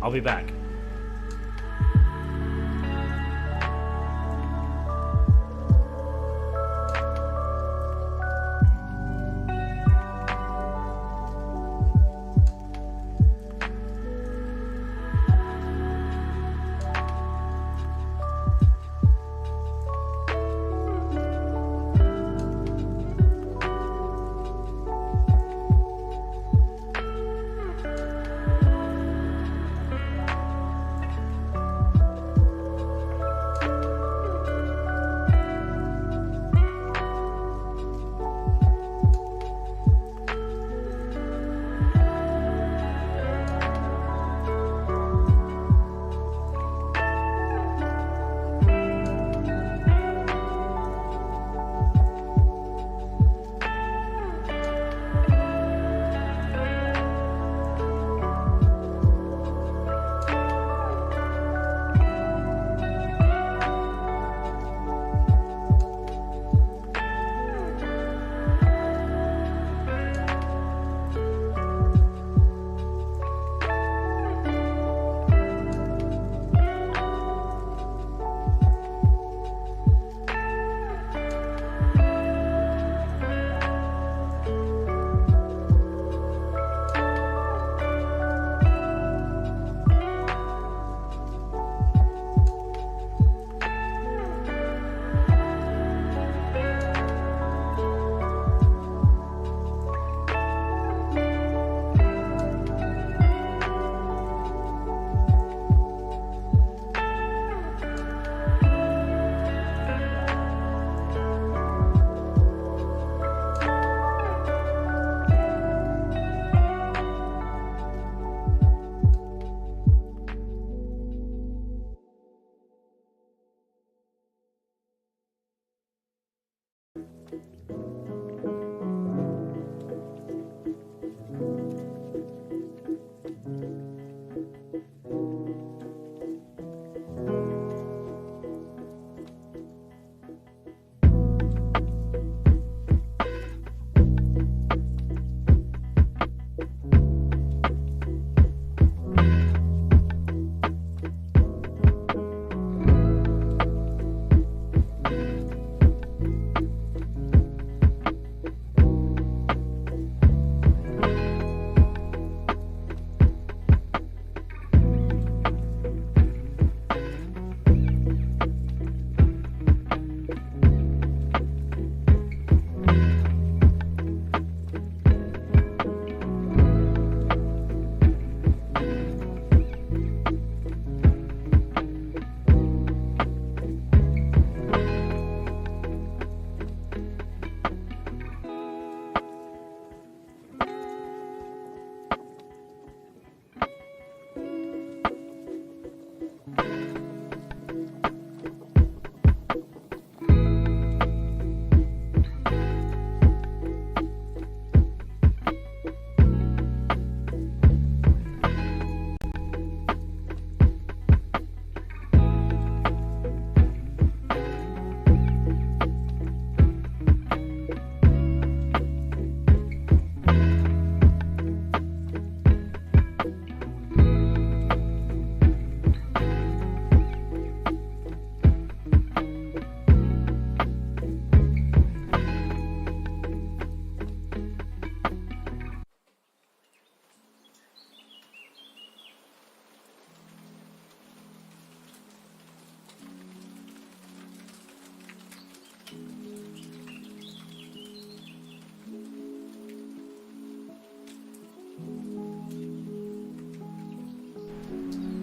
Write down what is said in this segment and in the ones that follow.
I'll be back.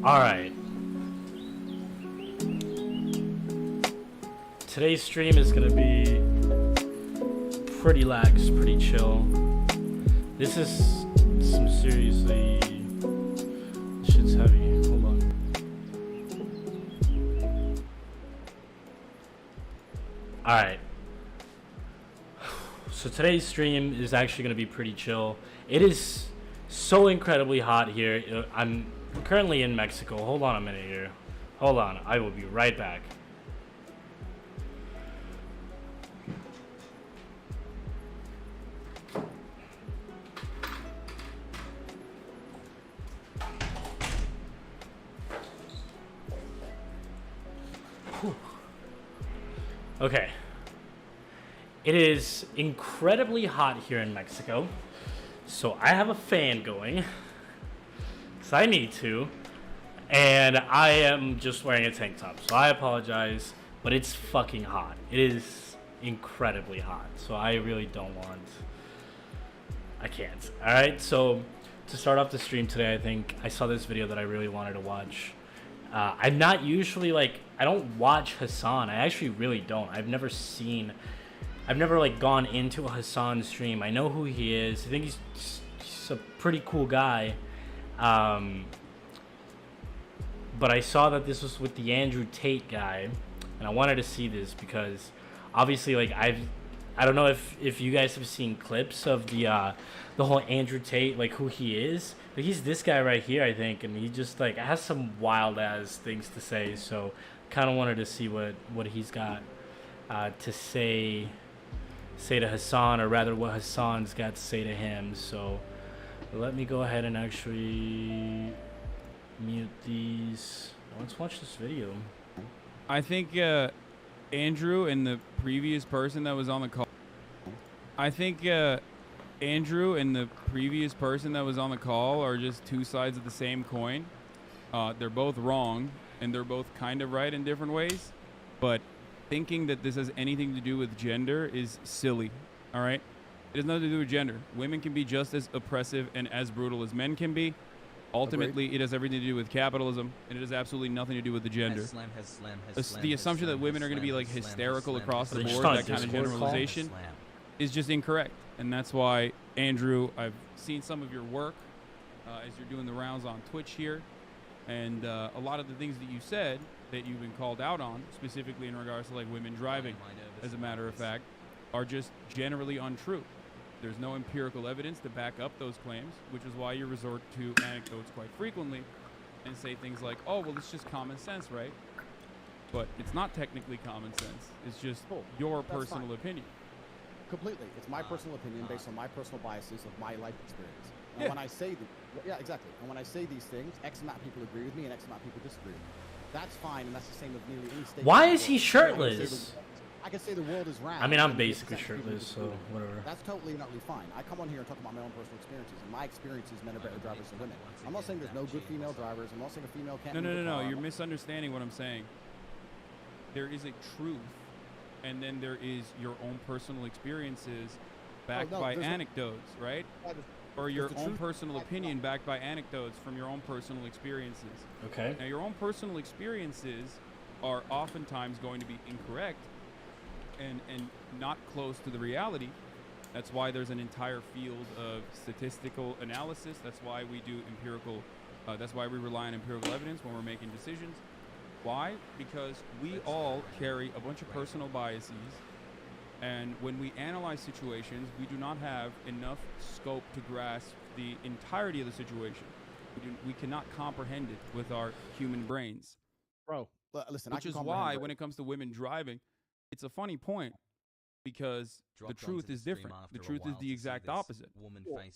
Alright. Today's stream is gonna be pretty lax, pretty chill. This is some seriously... shit's heavy. Hold on. Alright. So today's stream is actually gonna be pretty chill. It is so incredibly hot here. I'm currently in Mexico. Hold on a minute here. Hold on. I will be right back. Okay. It is incredibly hot here in Mexico, so I have a fan going, because I need to, and I am just wearing a tank top, so I apologize, but it's fucking hot. It is incredibly hot, so I really don't want... I can't. Alright, so to start off the stream today, I think I saw this video that I really wanted to watch. I'm not usually, like, I don't watch Hassan. I actually really don't. I've never like gone into a Hassan stream. I know who he is. I think he's a pretty cool guy. But I saw that this was with the Andrew Tate guy, and I wanted to see this because obviously, like, I don't know if you guys have seen clips of the whole Andrew Tate, like who he is. But he's this guy right here, I think, and he just like has some wild ass things to say. So kind of wanted to see what he's got to say to Hassan, or rather what Hassan's got to say to him. So let me go ahead and actually mute these. Let's watch this video. I think Andrew and the previous person that was on the call. Andrew and the previous person that was on the call are just two sides of the same coin. They're both wrong, and they're both kind of right in different ways. But thinking that this has anything to do with gender is silly, all right? It has nothing to do with gender. Women can be just as oppressive and as brutal as men can be. Ultimately, it has everything to do with capitalism, and it has absolutely nothing to do with the gender. The assumption that women are going to be like hysterical across the board, that kind of generalization, is just incorrect. And that's why, Andrew, I've seen some of your work as you're doing the rounds on Twitch here, and a lot of the things that you said that you've been called out on, specifically in regards to like women driving, as a matter of fact, are just generally untrue. There's no empirical evidence to back up those claims, which is why you resort to anecdotes quite frequently and say things like, oh, well, it's just common sense, right? But it's not technically common sense. It's just your personal opinion. Completely. It's my personal opinion based on my personal biases of my life experience. And when I say exactly. And when I say these things, X amount of people agree with me and X amount of people disagree with me. That's fine, and that's the same with nearly any state. Why is he shirtless? I can say the world is round. I mean, I'm basically shirtless, so whatever. That's totally and utterly fine. I come on here and talk about my own personal experiences, and my experiences, men are better drivers than women. I'm not saying there's no good female drivers. I'm not saying a female can't. No. You're misunderstanding what I'm saying. There is a truth, and then there is your own personal experiences backed by anecdotes, right? Or your own personal opinion backed by anecdotes from your own personal experiences. Okay. Now, your own personal experiences are oftentimes going to be incorrect and not close to the reality. That's why there's an entire field of statistical analysis. That's why we do empirical, that's why we rely on empirical evidence when we're making decisions. Why? Because we all carry a bunch of personal biases, and when we analyze situations, we do not have enough scope to grasp the entirety of the situation. We cannot comprehend it with our human brains. Bro, listen, which is why when it comes to women driving, it's a funny point, because the truth is different. The truth is the exact opposite.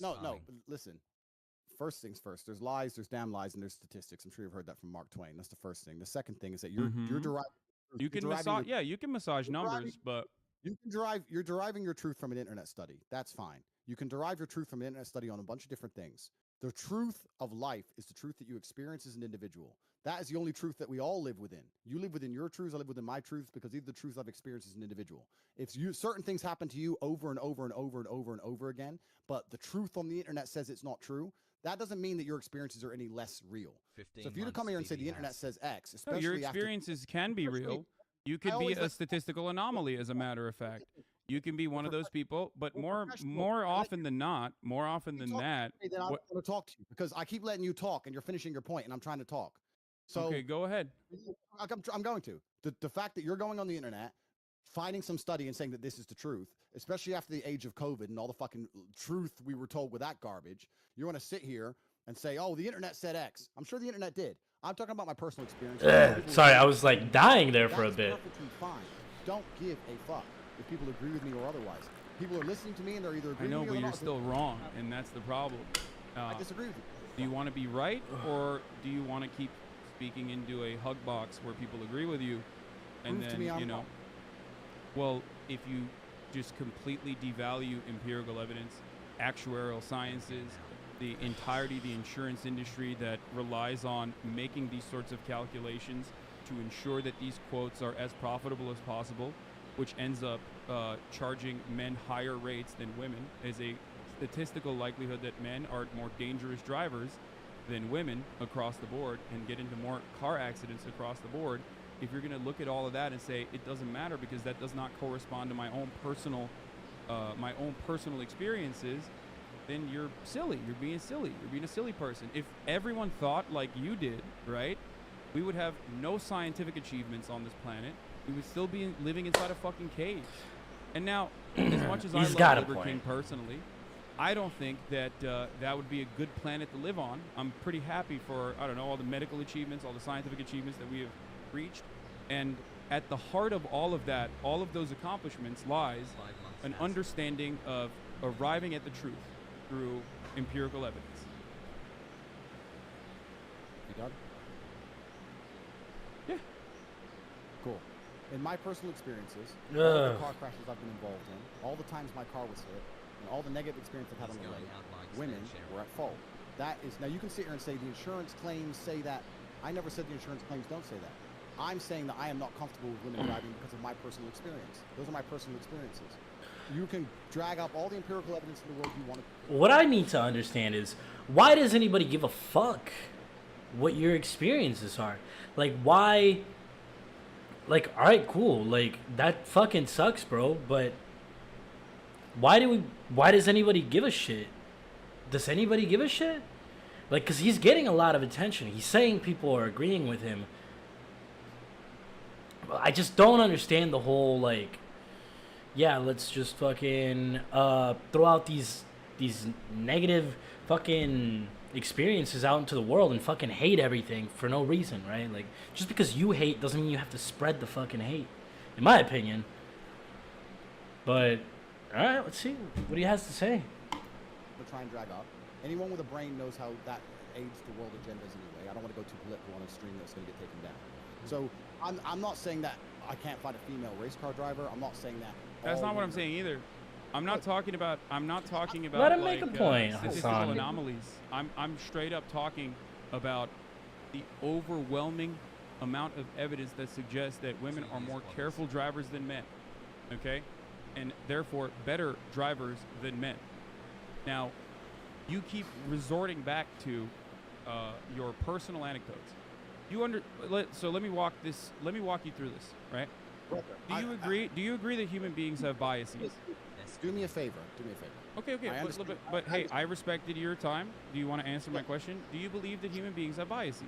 No, listen. First things first, there's lies, there's damn lies, and there's statistics. I'm sure you've heard that from Mark Twain. That's the first thing. The second thing is that you're deriving. You can massage numbers, but you're deriving your truth from an internet study. That's fine. You can derive your truth from an internet study on a bunch of different things. The truth of life is the truth that you experience as an individual. That is the only truth that we all live within. You live within your truths, I live within my truths, because these are the truths I've experienced as an individual. If certain things happen to you over and over and over and over and over again, but the truth on the internet says it's not true, that doesn't mean that your experiences are any less real. So if you to come here and say the internet says X, especially your experiences can be real. You could be a statistical anomaly, as a matter of fact. You can be one of those people, but more often than not, I want to talk to you because I keep letting you talk and you're finishing your point and I'm trying to talk. So okay, go ahead. I'm going to. The fact that you're going on the internet, finding some study and saying that this is the truth, especially after the age of COVID and all the fucking truth we were told with that garbage, you want to sit here and say, oh, the internet said X. I'm sure the internet did. I'm talking about my personal experience. Sorry, I was like dying there for a bit. That's perfectly fine. Don't give a fuck if people agree with me or otherwise. People are listening to me and they're either agreeing with me or but not. you're still wrong, and that's the problem. I disagree with you. Do you want to be right, or do you want to keep speaking into a hug box where people agree with you And Prove to then, me I'm you know, wrong. well, if you just completely devalue empirical evidence, actuarial sciences, the entirety of the insurance industry that relies on making these sorts of calculations to ensure that these quotes are as profitable as possible, which ends up charging men higher rates than women, is a statistical likelihood that men are more dangerous drivers than women across the board and get into more car accidents across the board. If you're going to look at all of that and say it doesn't matter because that does not correspond to my own personal experiences, then you're silly. You're being silly. You're being a silly person. If everyone thought like you did, right, we would have no scientific achievements on this planet. We would still be living inside a fucking cage. And now, as much as I love Liver King personally, I don't think that that would be a good planet to live on. I'm pretty happy for, I don't know, all the medical achievements, all the scientific achievements that we have reached. And at the heart of all of that, all of those accomplishments lies an understanding of arriving at the truth through empirical evidence. You done? Yeah. Cool. In my personal experiences, all the car crashes I've been involved in, all the times my car was hit, and all the negative experience I've had on the way, women were at fault. That is, now you can sit here and say the insurance claims say that. I never said the insurance claims don't say that. I'm saying that I am not comfortable with women driving because of my personal experience. Those are my personal experiences. You can drag up all the empirical evidence in the world you want to. What I need to understand is, why does anybody give a fuck what your experiences are? Like, why? Like, all right, cool. Like, that fucking sucks, bro. But why does anybody give a shit? Does anybody give a shit? Like, because he's getting a lot of attention. He's saying people are agreeing with him. I just don't understand the whole, like, yeah, let's just fucking throw out these negative fucking experiences out into the world and fucking hate everything for no reason, right? Like, just because you hate doesn't mean you have to spread the fucking hate, in my opinion. But, alright, let's see what he has to say. To try and drag up. Anyone with a brain knows how that aids the world agendas anyway. I don't want to go too political on a stream that's going to get taken down. So I'm not saying that I can't find a female race car driver. I'm not saying that. That's not what I'm saying either. I'm not talking about Let him like, make a point, statistical Hassan. anomalies. I'm straight up talking about the overwhelming amount of evidence that suggests that women are more careful drivers than men, okay, and therefore better drivers than men. Now, you keep resorting back to your personal anecdotes. So let me walk you through this, right? Do you agree that human beings have biases? Do me a favor. Okay. But hey, I respected your time. Do you want to answer my question? Do you believe that human beings have biases?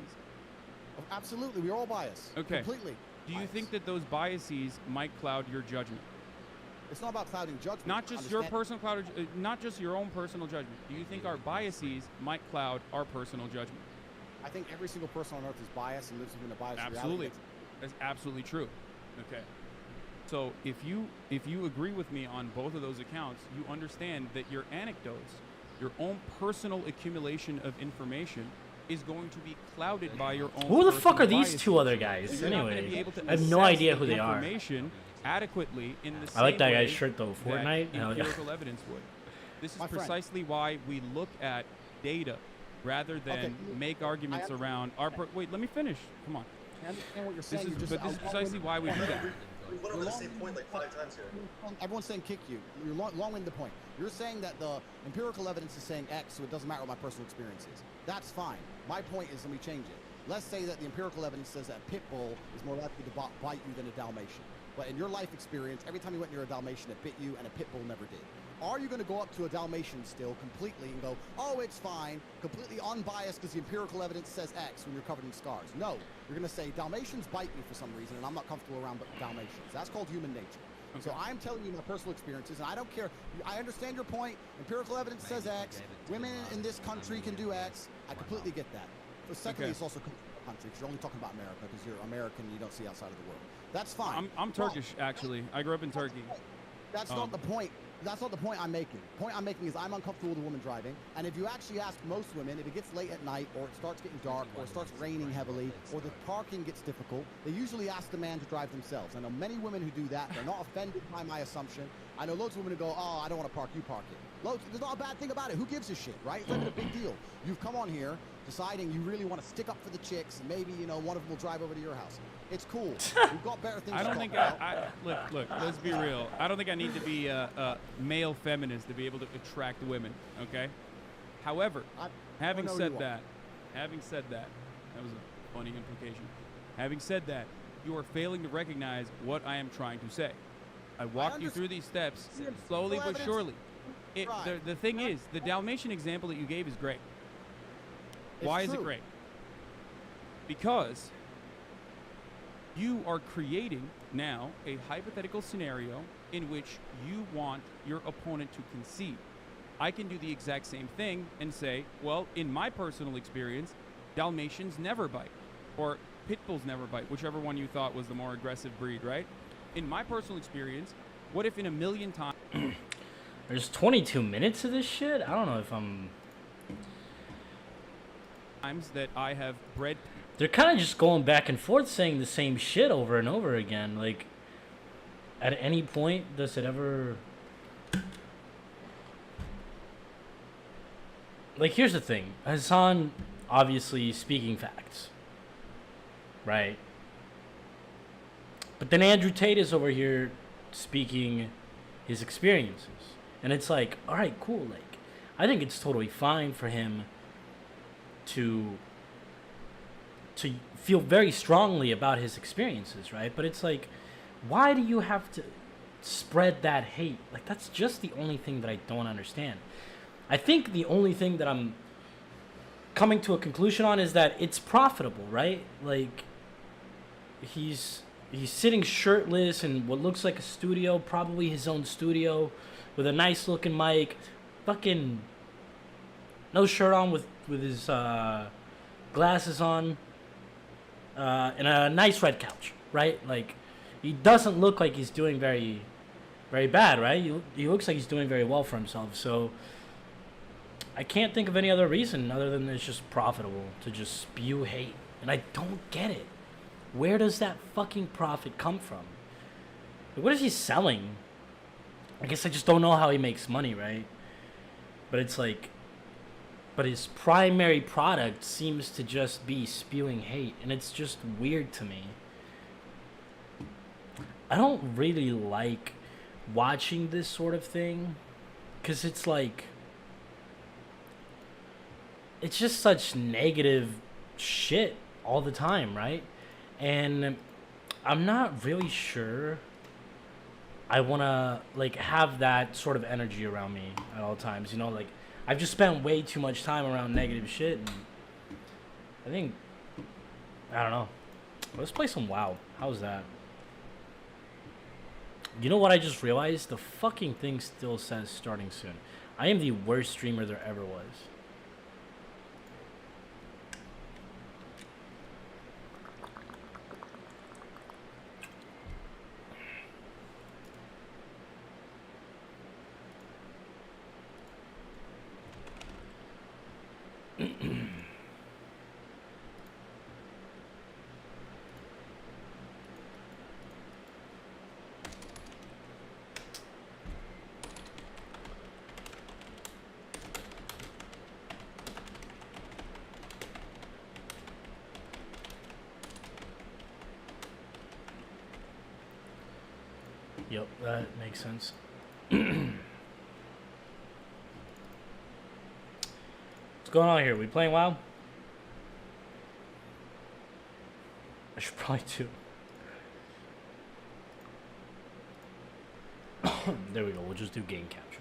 Absolutely, we're all biased. Okay. Completely. Do you think that those biases might cloud your judgment? It's not about clouding judgment. Not just your personal not just your own personal judgment. Do you think our biases might cloud our personal judgment? I think every single person on earth is biased and lives within a biased Absolutely. reality. That's absolutely true. Okay. So if you agree with me on both of those accounts, you understand that your anecdotes, your own personal accumulation of information, is going to be clouded by your own. Who the fuck are these biases. two other guys? You're not gonna be Anyway, able to I have no assess idea the who they are. information adequately in the same I like that way guy's shirt though. that Fortnite. Hell yeah. empirical evidence would. This is My friend. precisely why we look at data rather than make arguments around our. Wait, let me finish. Come on. I understand what you're This saying. is precisely why we do that. We went over the same point like 5 times here. Everyone's saying kick you. You're long-winded the point. You're saying that the empirical evidence is saying X, so it doesn't matter what my personal experience is. That's fine. My point is, let me change it. Let's say that the empirical evidence says that a pit bull is more likely to bite you than a Dalmatian. But in your life experience, every time you went near a Dalmatian, it bit you, and a pit bull never did. Are you going to go up to a Dalmatian still completely and go, oh, it's fine, completely unbiased because the empirical evidence says X when you're covered in scars? No. You're going to say, Dalmatians bite me for some reason, and I'm not comfortable around Dalmatians. That's called human nature. Okay. So I'm telling you my personal experiences, and I don't care. I understand your point. Empirical evidence says X. Women in this country can do X. I completely get that. But secondly, it's also country, because you're only talking about America, because you're American and you don't see outside of the world. That's fine. I'm Turkish, actually. I grew up in Turkey. That's not the point. That's not the point I'm making. The point I'm making is I'm uncomfortable with a woman driving, and if you actually ask most women, if it gets late at night, or it starts getting dark, or it starts raining heavily, or the parking gets difficult, they usually ask the man to drive themselves. I know many women who do that. They're not offended by my assumption. I know loads of women who go, oh, I don't want to park, you park it. Loads, there's not a bad thing about it. Who gives a shit, right? It's not even a big deal. You've come on here deciding you really want to stick up for the chicks, and maybe, you know, one of them will drive over to your house. It's cool. We've got better things I to don't talk think about. look, let's be real. I don't think I need to be a male feminist to be able to attract women, okay? However, having said that, that was a funny implication. Having said that, you are failing to recognize what I am trying to say. I walked you through these steps slowly but surely. The thing is, the Dalmatian example that you gave is great. Why is it great? Because you are creating now a hypothetical scenario in which you want your opponent to concede. I can do the exact same thing and say, well, in my personal experience, Dalmatians never bite, or pit bulls never bite, whichever one you thought was the more aggressive breed, right? In my personal experience, what if in a million times... There's 22 minutes of this shit? I don't know if I'm... ...times that I have bred... They're kind of just going back and forth saying the same shit over and over again. Like, at any point, does it ever... Like, here's the thing. Hassan, obviously, speaking facts. Right? But then Andrew Tate is over here speaking his experiences. And it's like, all right, cool. Like, I think it's totally fine for him to feel very strongly about his experiences, right? But it's like, why do you have to spread that hate? Like, that's just the only thing that I don't understand. I think the only thing that I'm coming to a conclusion on is that it's profitable, right? Like, he's sitting shirtless in what looks like a studio, probably his own studio, with a nice looking mic, fucking no shirt on, with his glasses on, and a nice red couch, right? Like, he doesn't look like he's doing very, very bad, right? He looks like he's doing very well for himself. So I can't think of any other reason other than it's just profitable to just spew hate. And I don't get it. Where does that fucking profit come from? What is he selling? I guess I just don't know how he makes money, right? But it's like, but his primary product seems to just be spewing hate, and it's just weird to me. I don't really like watching this sort of thing, because it's like, it's just such negative shit all the time, right? And I'm not really sure I want to, like, have that sort of energy around me at all times, you know? Like, I've just spent way too much time around negative shit, and I think, I don't know. Let's play some WoW. How's that? You know what I just realized? The fucking thing still says starting soon. I am the worst streamer there ever was. Yep, that makes sense. What's going on here? We playing WoW? I should probably do. There we go. We'll just do game capture.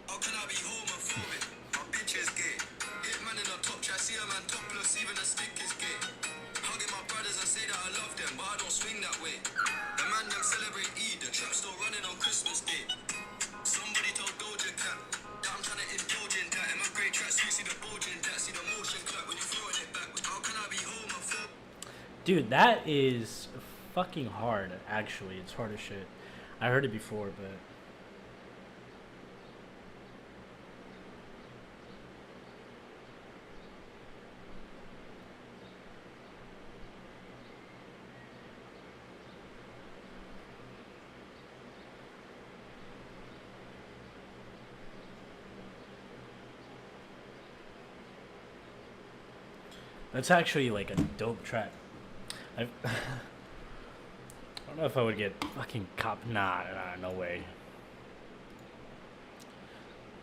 How can I be homophobic? My bitch is gay. Hit man in the top try, see a man topless, even a stick is gay. Hugging my brothers and say that I love them, but I don't swing that way. The man them celebrate Eid, the trap Dude, that is fucking hard, actually. It's hard as shit. I heard it before, but... That's actually like a dope track. I don't know if I would get fucking nah, no way.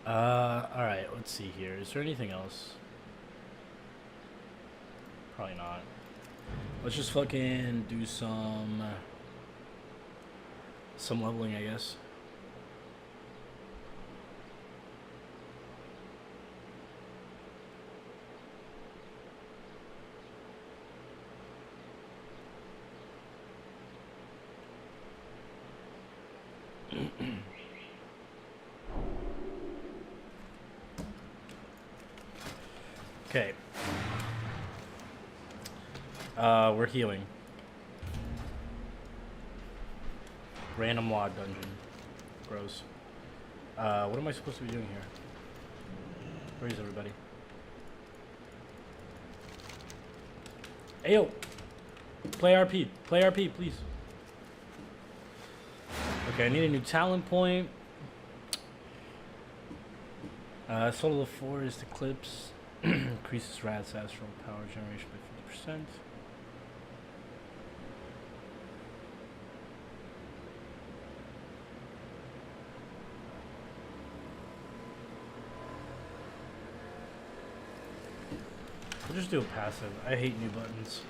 Alright, let's see here. Is there anything else? Probably not. Let's just fucking do some leveling, I guess. Okay. We're healing. Random WOD dungeon. Gross. What am I supposed to be doing here? Where is everybody? Ayo! Play RP. Play RP, please. Okay, I need a new talent point. Soul of the Forest Eclipse. Increases Rat's astral power generation by 50%. I'll just do a passive. I hate new buttons.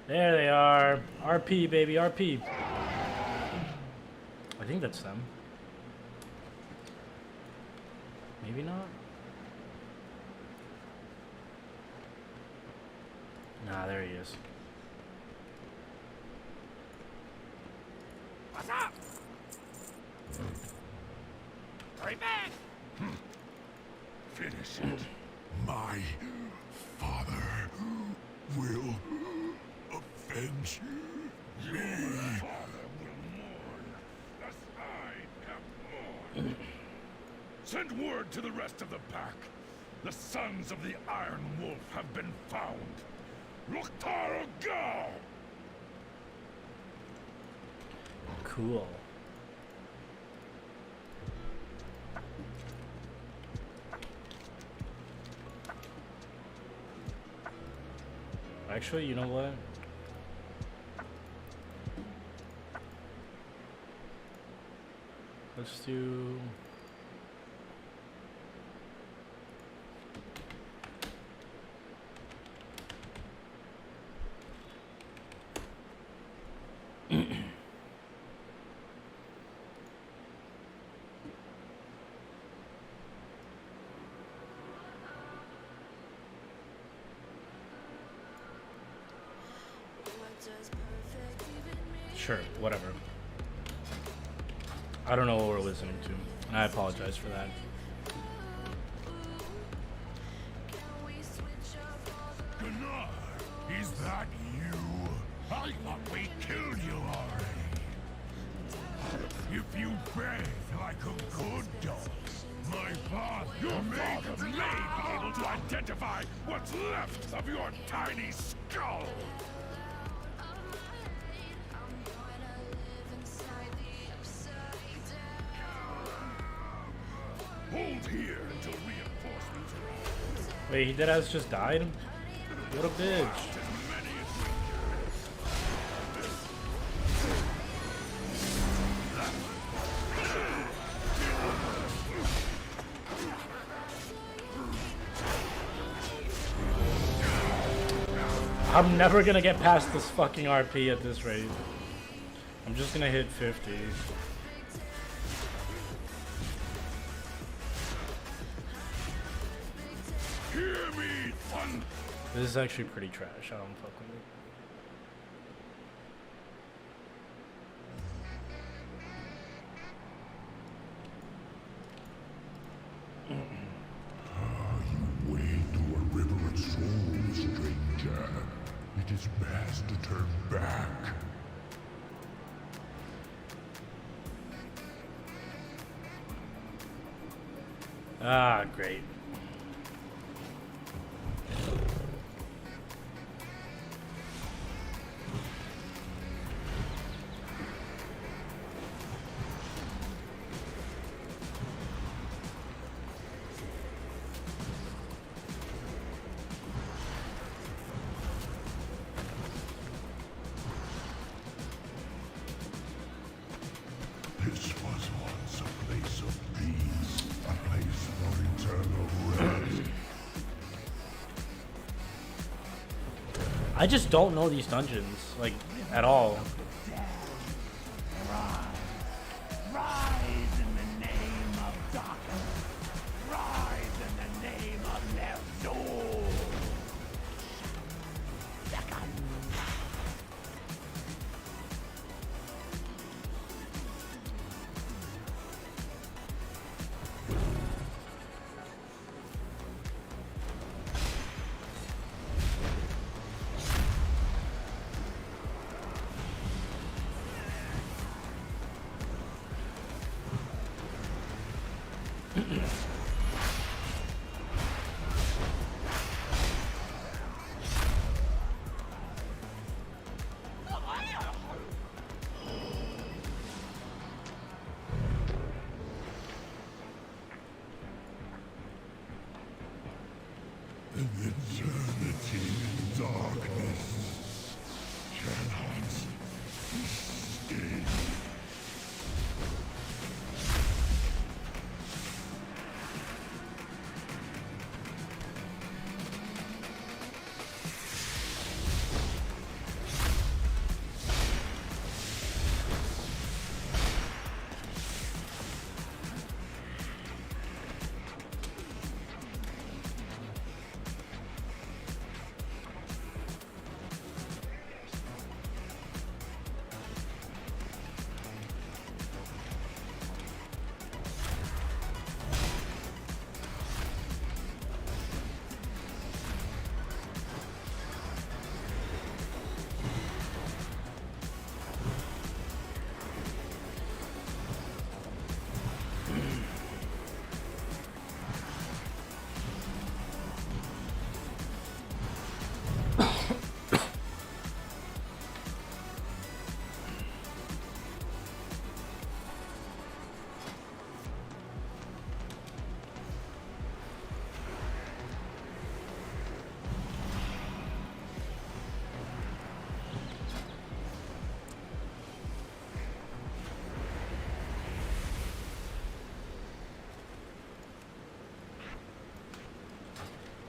There they are. RP, baby, RP. I think that's them. Maybe not. Nah, there he is. What's up? Hurry back! Finish it. My father will avenge me. Your father will mourn, as I have mourned. Send word to the rest of the pack. The sons of the Iron Wolf have been found. Loktar Go! Cool. Actually, you know what? Let's do... Sure, whatever. I don't know what we're listening to, and I apologize for that. Gunnar, is that you? I thought we killed you already. If you breathe like a good dog, my father may be able to identify what's left of your tiny skull. Hold here until reinforcements arrive. Wait, he deadass just died? What a bitch. I'm never gonna get past this fucking RP at this rate. I'm just gonna hit 50. Hear me, thunder. This is actually pretty trash. I don't fuck with it. chance to turn back. Ah, great. This was once a place of peace, a place for eternal rest. I just don't know these dungeons, like, at all. Rise in the name of darkness. Rise in the name of their soul. An eternity in darkness cannot escape.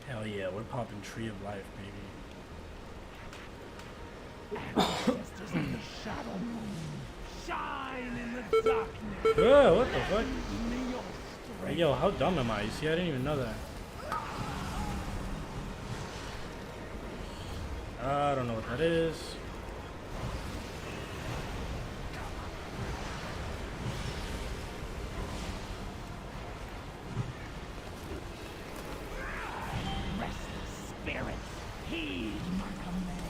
Hell yeah, we're popping Tree of Life, baby. Ancestors of the shadow moon, shine in the darkness. Whoa, what the fuck? May your Hey, strength yo, how dumb am I? You see, I didn't even know that. I don't know what that is. restless spirits, heed my command.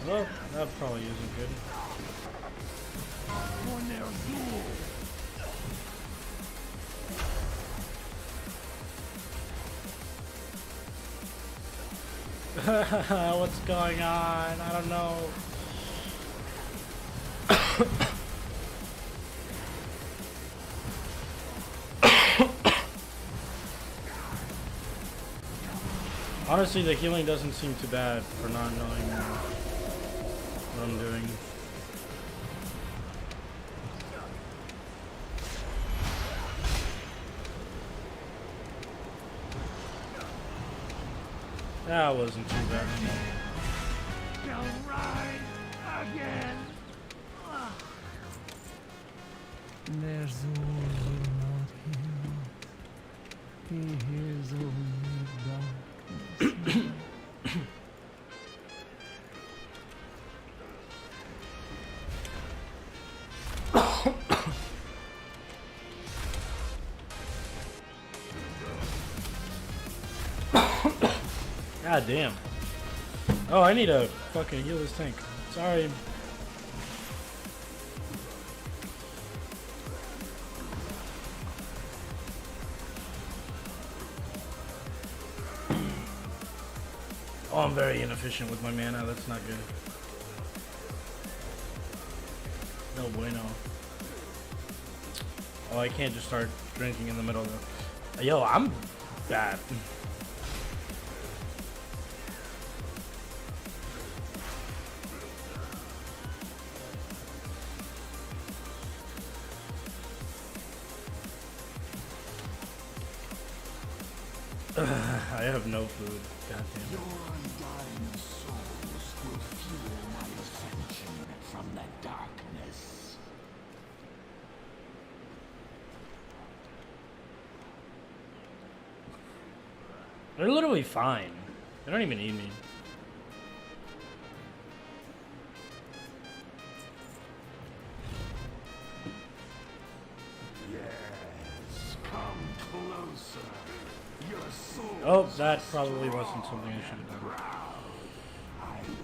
Well, that probably isn't good. On their duel. What's going on? I don't know. Honestly, the healing doesn't seem too bad for not knowing what I'm doing. That wasn't too bad. Shall rise again. Their souls will not heal. He hears only darkness. God damn. Oh, I need to fucking heal this tank. Sorry. Oh, I'm very inefficient with my mana. That's not good. No bueno. Oh, I can't just start drinking in the middle of the... Yo, I'm bad. I have no food. God damn it. Your undying souls will fuel my ascension from the darkness. They're literally fine. They don't even need me. Yes, come closer. Your soul. Oh, that probably wasn't something I should have done. I will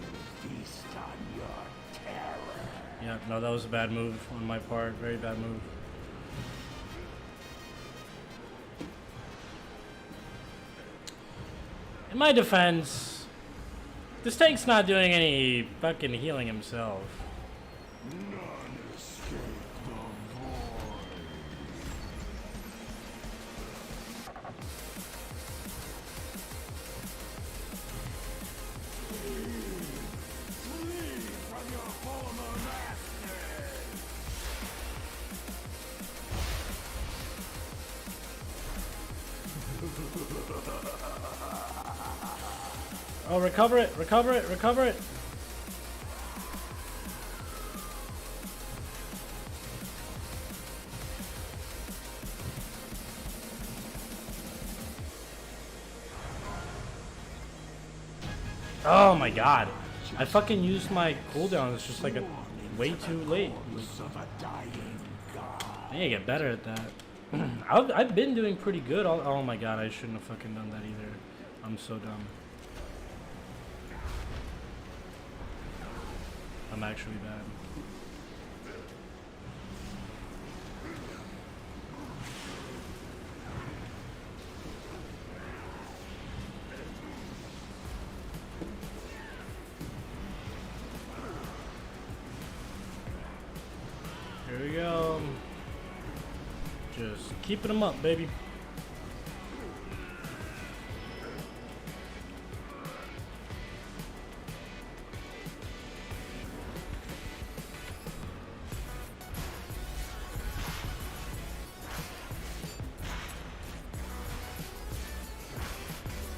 feast on your terror. Yeah, no, that was a bad move on my part. Very bad move. In my defense, this tank's not doing any fucking healing himself. None escape the void. Flee from your former masters. Oh, recover it, recover it, recover it. Oh my god. I fucking used my cooldown. It's just like a way too late. Of a dying god. I need to get better at that. I've been doing pretty good. Oh my god, I shouldn't have fucking done that either. I'm so dumb. I'm actually bad. Here we go. Just keeping them up, baby.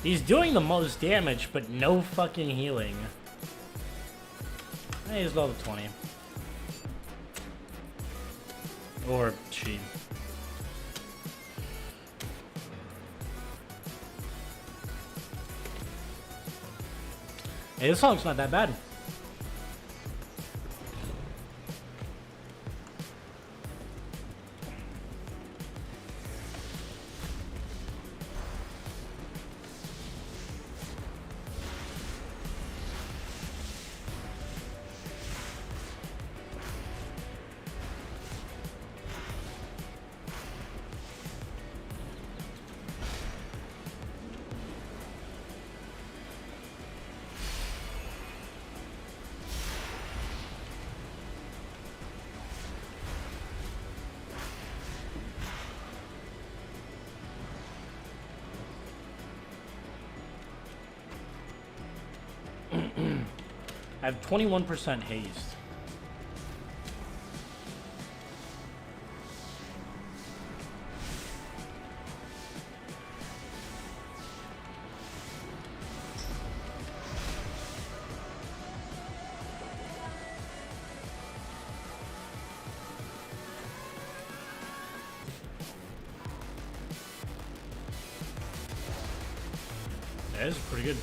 He's doing the most damage, but no fucking healing. Hey, he's level 20. Or she. Hey, this song's not that bad. I have 21% haste. That is pretty good.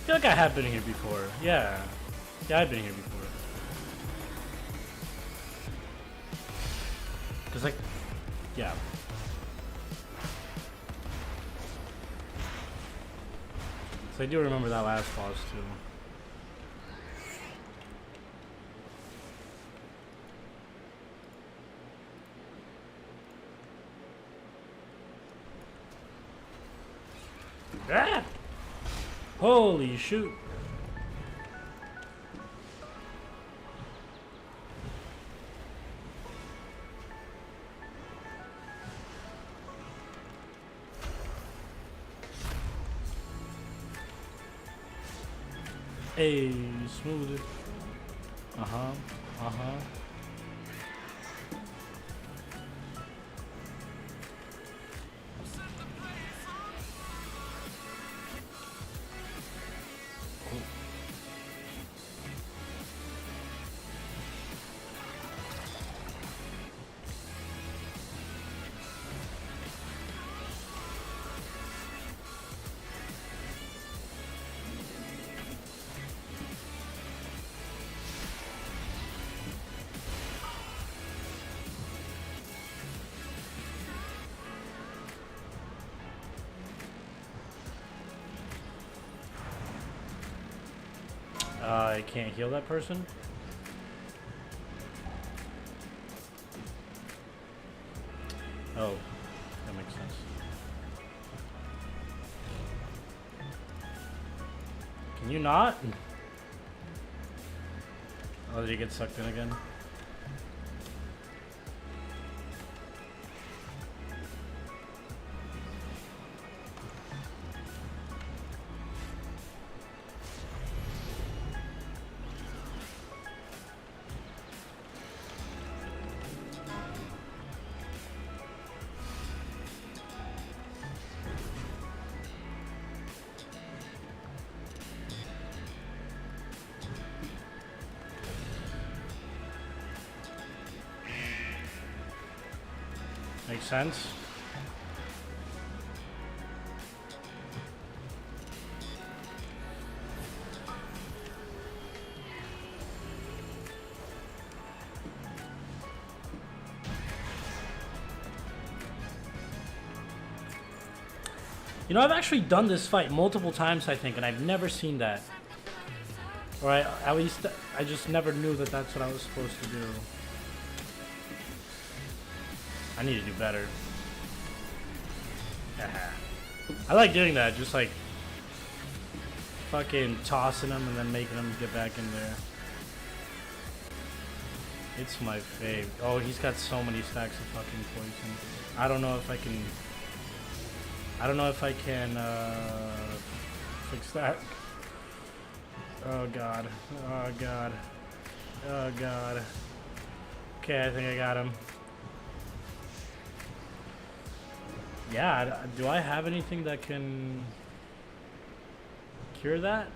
feel like I have been here before. Yeah. Yeah, I've been here before. Cause like, yeah. So I do remember that last boss too. Ah! Holy shoot. Hey, smooth. Uh-huh. Uh-huh. I can't heal that person. Oh, that makes sense. Can you not? Oh, did he get sucked in again? Makes sense. You know, I've actually done this fight multiple times, I think, and I've never seen that. Or at least I just never knew that that's what I was supposed to do. I need to do better. I like doing that, just like fucking tossing them and then making them get back in there. It's my fave. Oh, he's got so many stacks of fucking poison. I don't know if I can fix that. Oh god. Oh god. Oh god. Okay, I think I got him. Yeah, do I have anything that can cure that?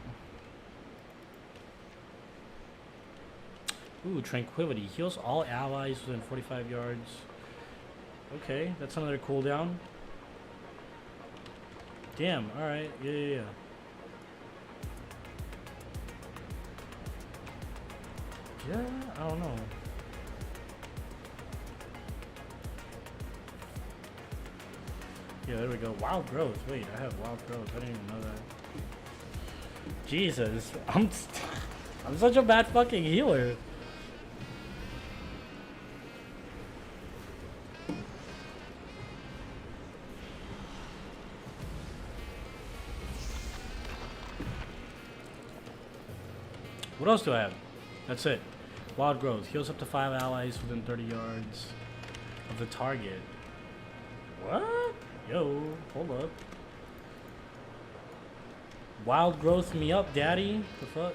Ooh, Tranquility. Heals all allies within 45 yards. Okay, that's another cooldown. Damn, alright. Yeah. Yeah, I don't know. Yeah, there we go. Wild growth. Wait, I have wild growth. I didn't even know that. Jesus, I'm such a bad fucking healer. What else do I have? That's it. Wild growth. Heals up to 5 allies within 30 yards of the target. What? Yo, hold up. Wild growth me up, daddy. The fuck?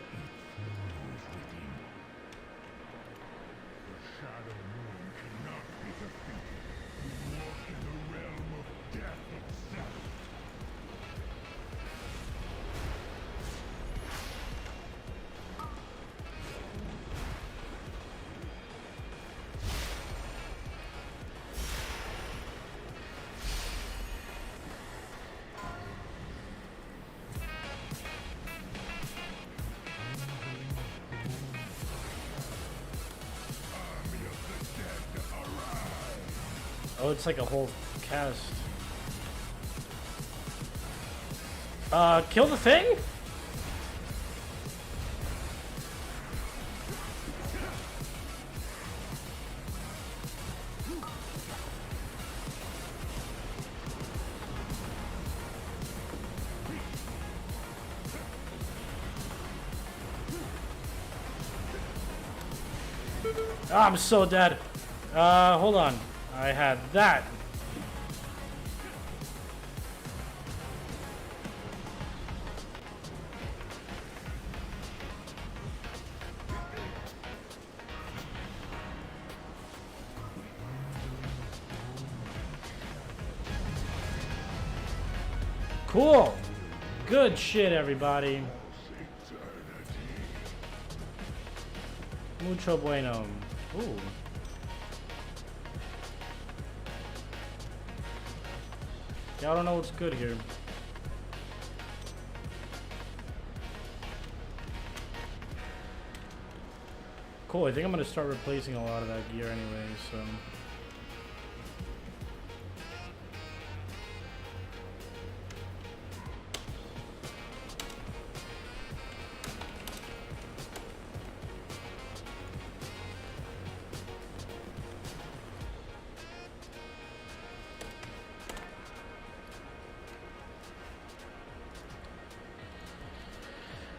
Oh, it's like a whole cast. Kill the thing? Oh, I'm so dead. Hold on. I had that. Cool. Good shit, everybody. Mucho bueno. Ooh. Yeah, I don't know what's good here. Cool, I think I'm gonna start replacing a lot of that gear anyway, so.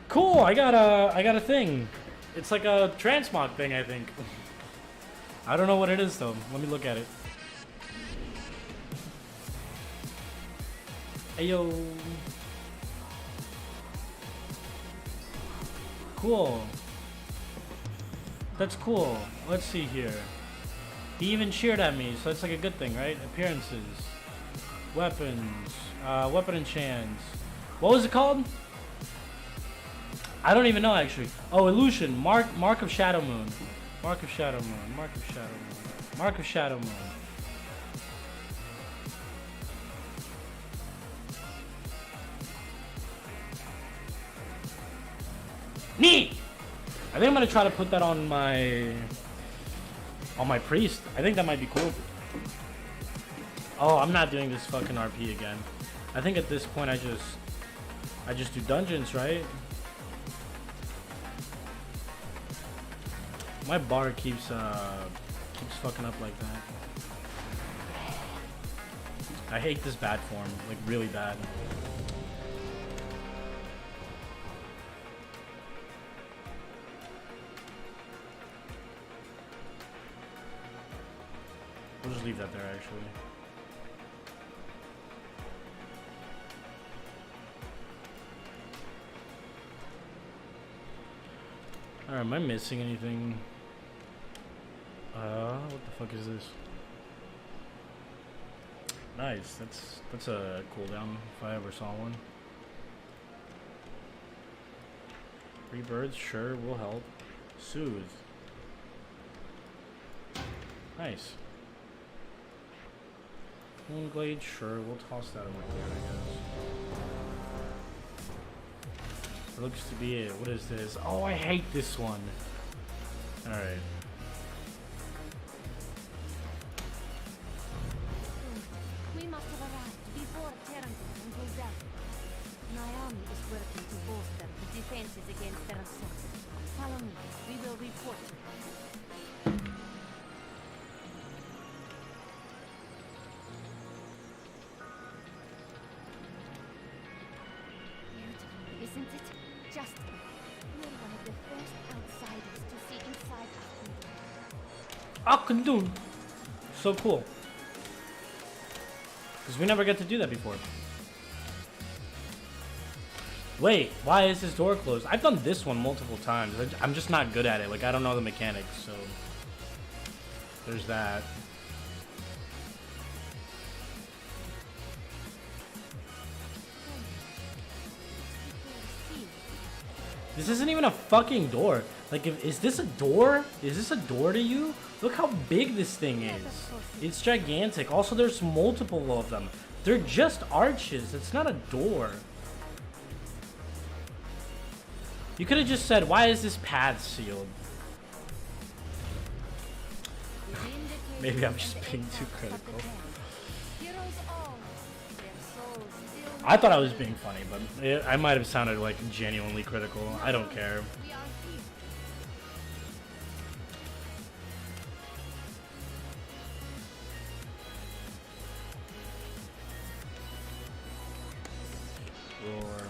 Cool, I got a thing. It's like a transmog thing, I think. I don't know what it is though. Let me look at it. Ayo. Cool. That's cool. Let's see here. He even cheered at me, so that's like a good thing, right? Appearances. Weapons. Weapon enchants. What was it called? I don't even know actually. Oh, illusion. Mark of Shadow Moon. Mark of Shadow Moon. Mark of Shadow Moon. Mark of Shadow Moon. Neat. I think I'm gonna try to put that on my priest. I think that might be cool. Oh, I'm not doing this fucking RP again. I think at this point I just do dungeons, right? My bar keeps fucking up like that. I hate this bad form, like really bad. We'll just leave that there actually. Alright, am I missing anything? What the fuck is this? Nice, that's a cooldown if I ever saw one. 3 birds, sure, will help. Soothe. Nice. Moonglade, sure, we'll toss that over there, I guess. It looks to be it. What is this? Oh, I hate this one. Alright. We must have arrived before Terrangton and Gul'dan. My army is working to bolster the defenses against their assault. Follow me. We will report. Beautiful, isn't it? Just you're one of the first outsiders to see inside Akundun. Akundun! So cool. Because we never get to do that before. Wait, why is this door closed? I've done this one multiple times. I'm just not good at it. Like, I don't know the mechanics, so... There's that. This isn't even a fucking door. Like, is this a door? Is this a door to you? Look how big this thing is. It's gigantic. Also, there's multiple of them. They're just arches. It's not a door. You could have just said, why is this path sealed? Within the Maybe I'm just being too critical. Heroes all, their souls still I thought I was being funny, but I might have sounded like genuinely critical. I don't care. we are here. Roar.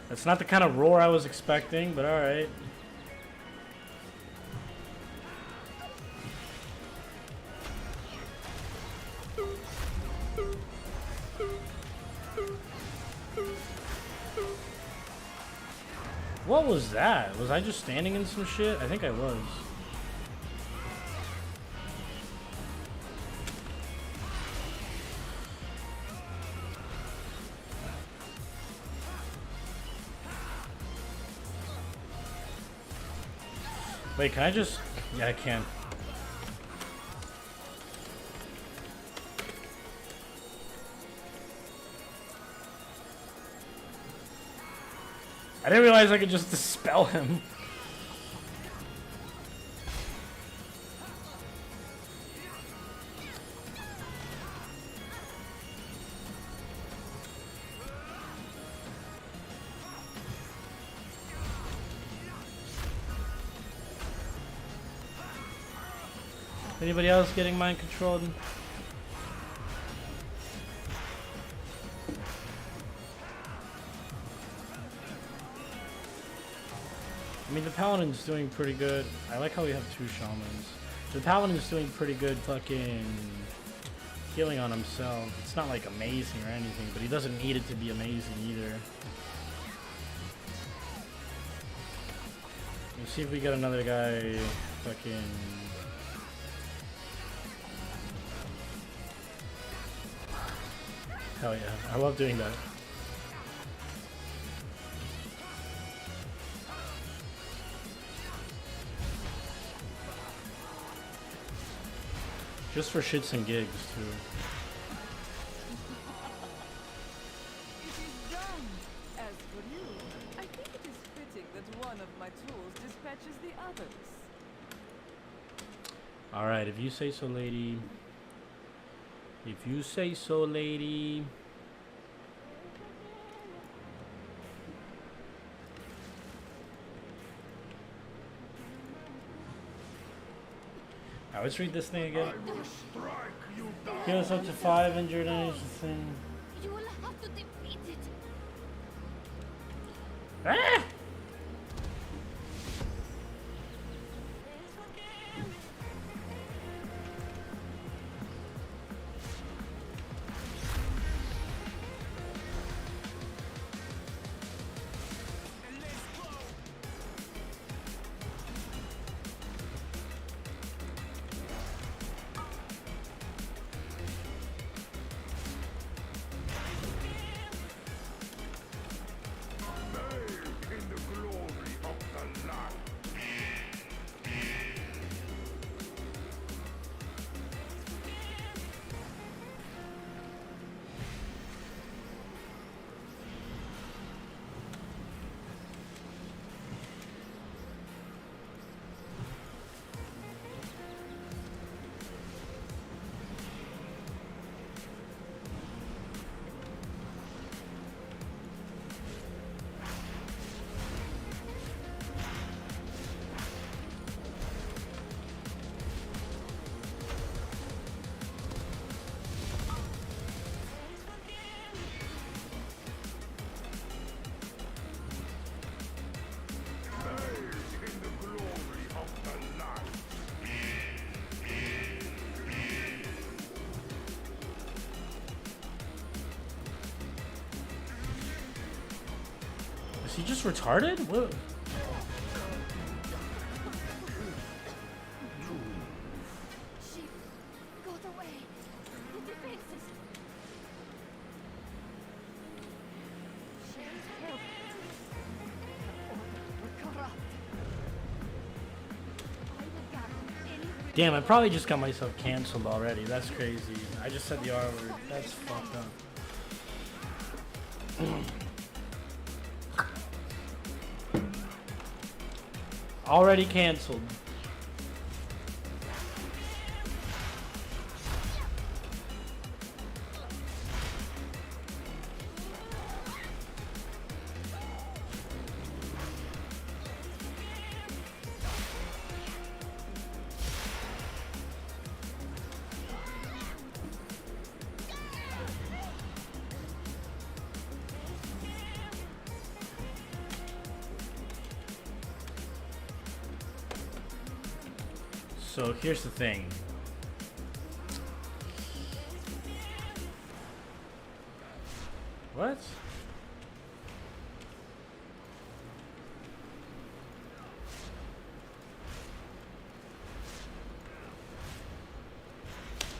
That's not the kind of roar I was expecting, but alright. What was that? Was I just standing in some shit? I think I was. Wait, can I just... Yeah, I can. I didn't realize I could just dispel him. Anybody else getting mind controlled? I mean, the Paladin's doing pretty good. I like how we have 2 Shamans. The Paladin's doing pretty good fucking healing on himself. It's not like amazing or anything, but he doesn't need it to be amazing either. Let's see if we get another guy fucking... Hell yeah, I love doing that. Just for shits and gigs, too. It is done. As for you, I think it is fitting that one of my tools dispatches the others. Alright, if you say so, lady. If you say so, lady. Now let's read this thing again. I will strike you down. Heal us up to 5 injured enemies. Thing. You will have to defeat it. Ah! In the glory of the light. In the glory of the light. Is he just retarded? What? She got away. The defenses. Help. We're corrupt. I will guard any Damn, I probably just got myself canceled already. That's crazy. I just said the R word. That's fucked up. Already canceled. So here's the thing. What?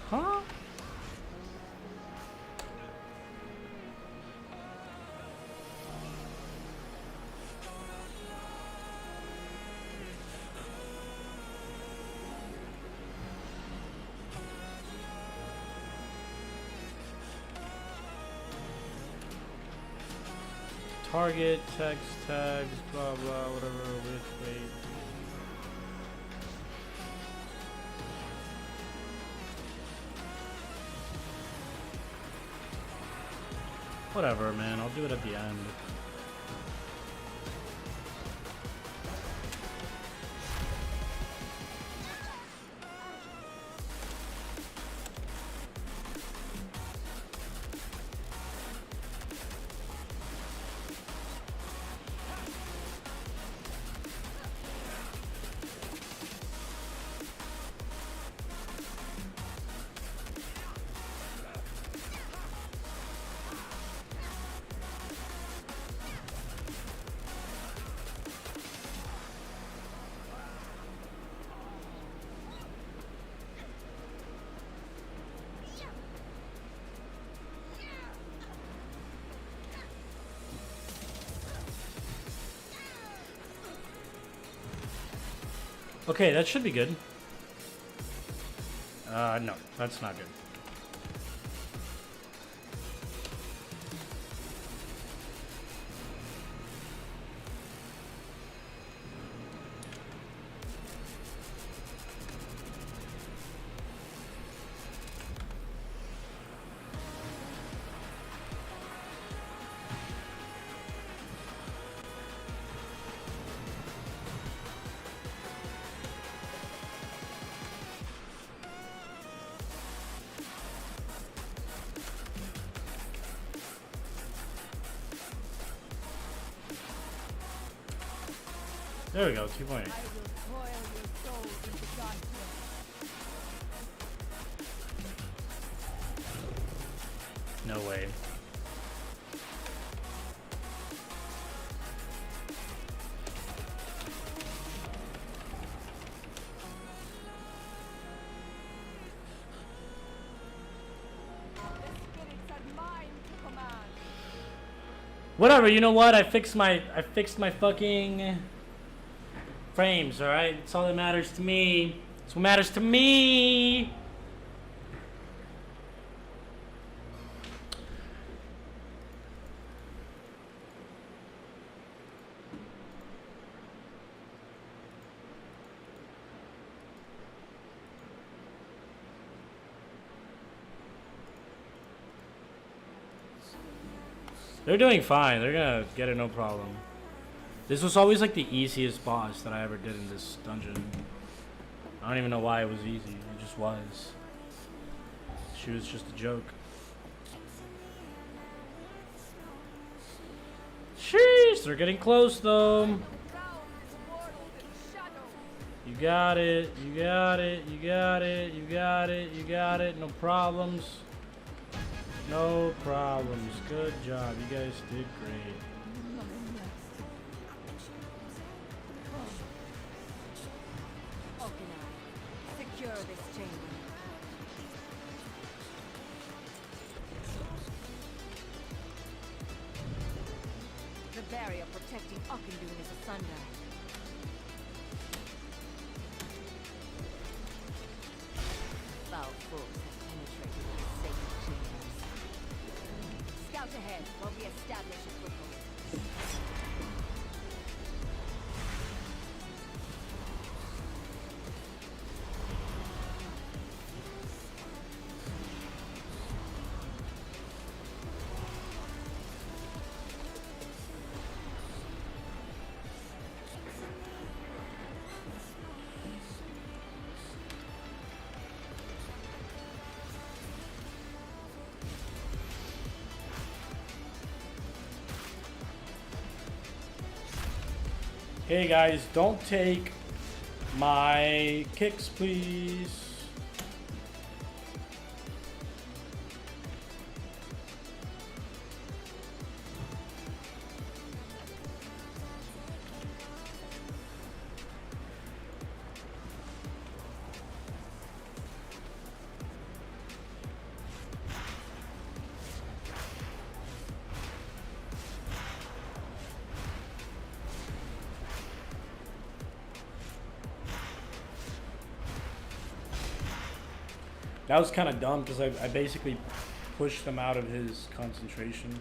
Huh? Target, text, tags, blah blah, whatever, wait. Whatever, man, I'll do it at the end. Okay, that should be good. No, that's not good. There we go, 2 points. I will toil your soul into darkness. No way. The spirits are mine to command. Whatever, you know what? I fixed my fucking frames, alright? It's all that matters to me. It's what matters to me. They're doing fine. They're gonna get it no problem. This was always like the easiest boss that I ever did in this dungeon. I don't even know why it was easy. It just was. She was just a joke. Sheesh, they're getting close though. Crown this world in shadow. You got it. You got it. You got it. You got it. You got it. No problems. No problems. Good job. You guys did great. Secure this chamber. The barrier protecting Ockendune is asunder. Foul force has penetrated these sacred chambers. Scout ahead while we establish a foothold. Hey guys, don't take my kicks, please. That was kind of dumb because I basically pushed him out of his consecration.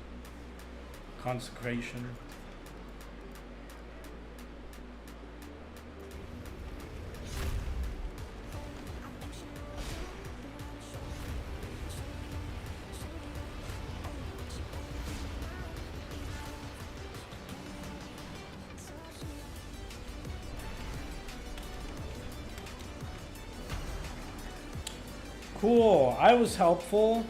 Cool, I was helpful.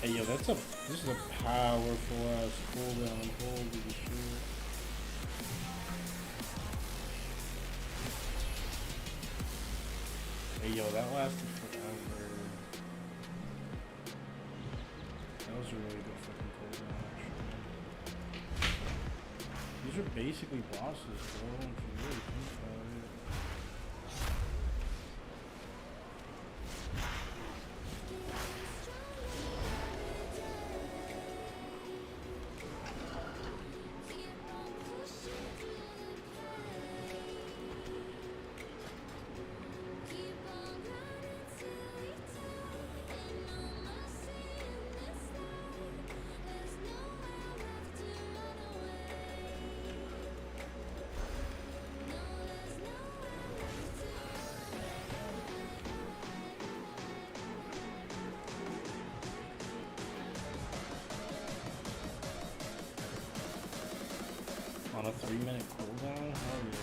Hey yo, this is a powerful ass cooldown. Holy shit. Hey yo, that lasted forever. That was a really good fucking cooldown actually. These are basically bosses, bro, if you really think about it. On a 3-minute cooldown? Hell yeah.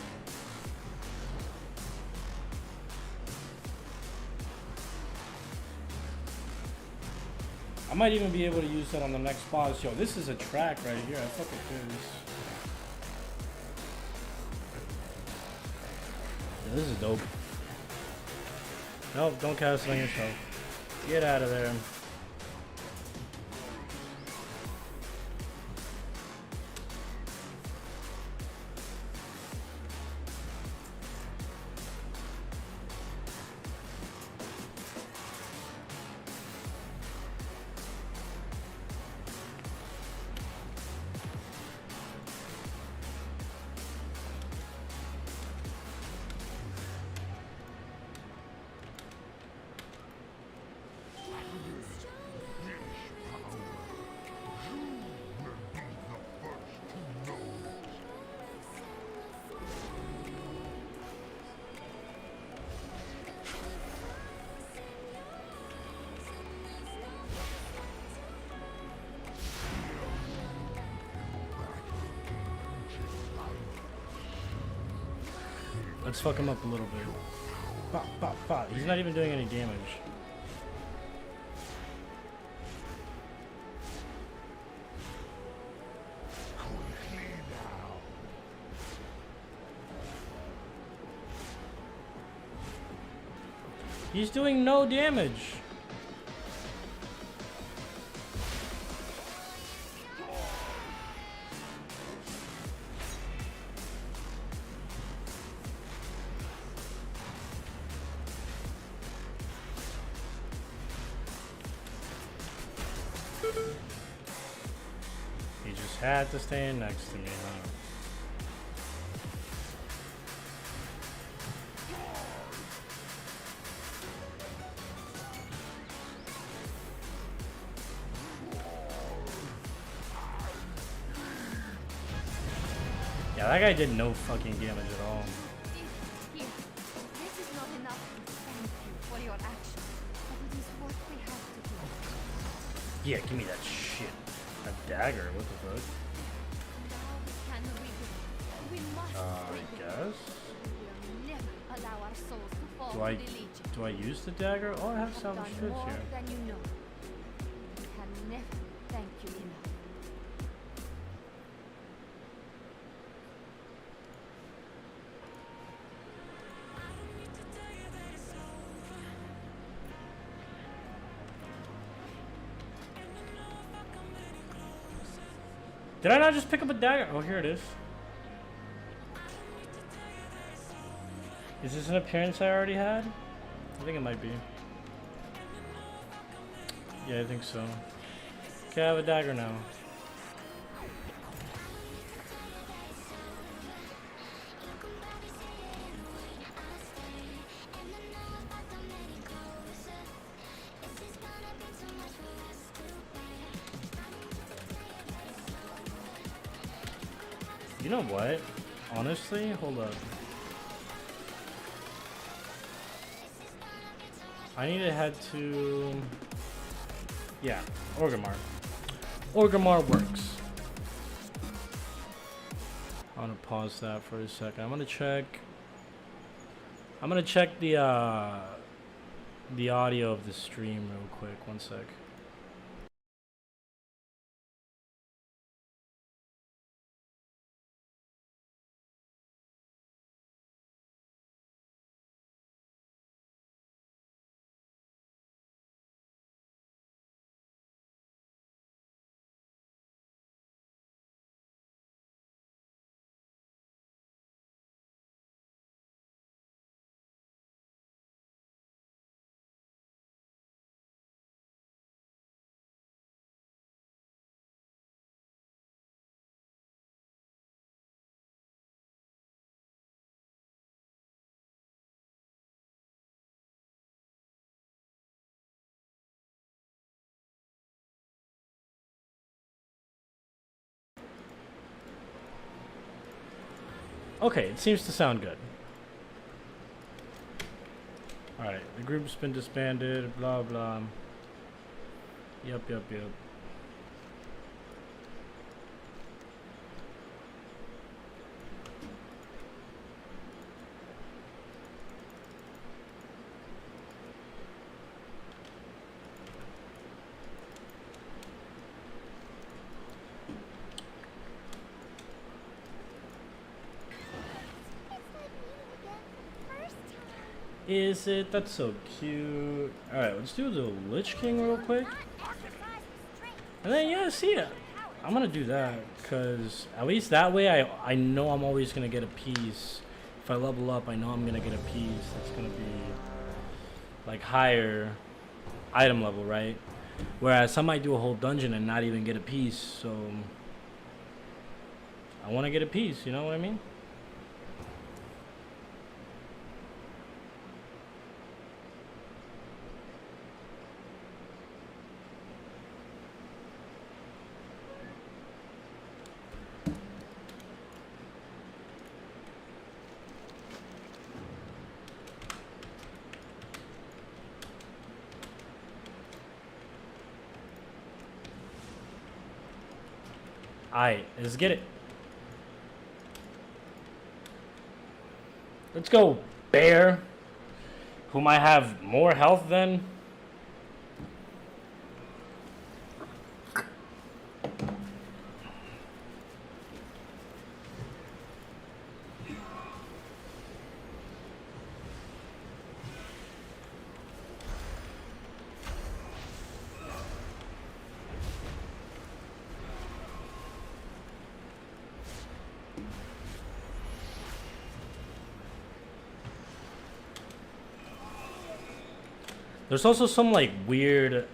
I might even be able to use that on the next boss. Yo, this is a track right here. I fuck with this. Yeah, this is dope. Nope, don't cast it on yourself. Get out of there. Let's fuck him up a little bit. Pop, pop, pop. He's not even doing any damage. He's doing no damage. He just had to stand next to me, huh? Yeah, that guy did no fucking damage at all. Here, this is not enough to thank you for your action, but it is what we have to do. Yeah, give me that shit. A dagger, what the fuck? Now we can rebuild. We must I rebuild. guess. We will never allow our souls to fall Do to I the Legion. do I use the dagger? Oh, I have You salvage done goods more here. than you know. We can never thank you enough. Did I not just pick up a dagger? Oh, here it is. Is this an appearance I already had? I think it might be. Yeah, I think so. Okay, I have a dagger now. You know what? Honestly, hold up. I need to head to... Yeah, Orgrimmar. Orgrimmar works. I'm gonna pause that for a second. I'm gonna check the audio of the stream real quick. One sec. Okay, it seems to sound good. Alright, the group's been disbanded, blah blah. Yep. Is it? That's so cute. Alright, let's do the Lich King real quick. And then, yeah, see ya. I'm gonna do that, because at least that way I know I'm always gonna get a piece. If I level up, I know I'm gonna get a piece that's gonna be, like, higher item level, right? Whereas I might do a whole dungeon and not even get a piece, so I want to get a piece, you know what I mean? Alright, let's get it. Let's go, bear. Who might have more health than? There's also some like weird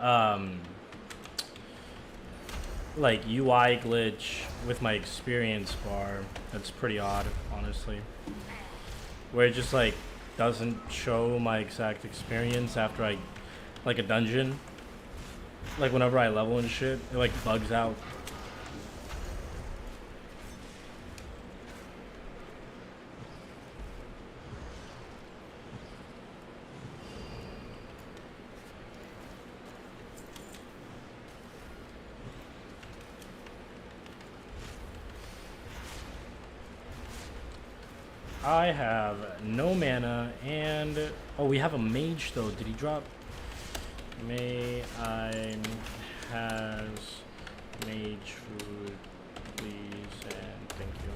like UI glitch with my experience bar that's pretty odd, honestly. Where it just like doesn't show my exact experience after I like a dungeon. Like whenever I level and shit, it like bugs out. I have no mana, and oh, we have a mage though. Did he drop? May I has mage food, please, and thank you.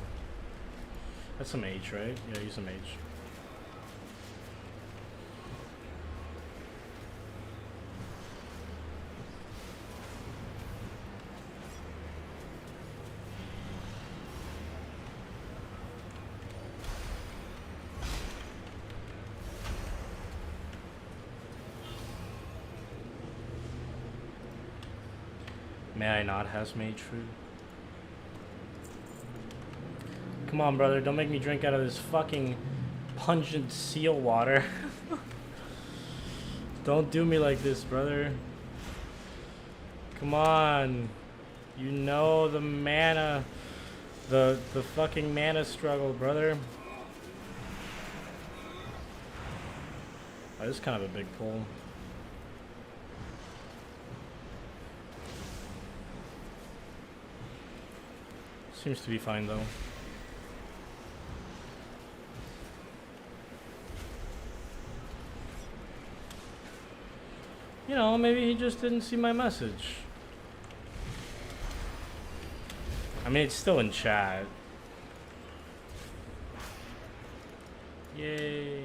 That's a mage, right? Yeah, he's a mage. May I not has mage food? Come on, brother. Don't make me drink out of this fucking pungent seal water. Don't do me like this, brother. Come on. You know the mana. The fucking mana struggle, brother. Oh, this is kind of a big pull. Seems to be fine though. You know, maybe he just didn't see my message. I mean, it's still in chat. Yay.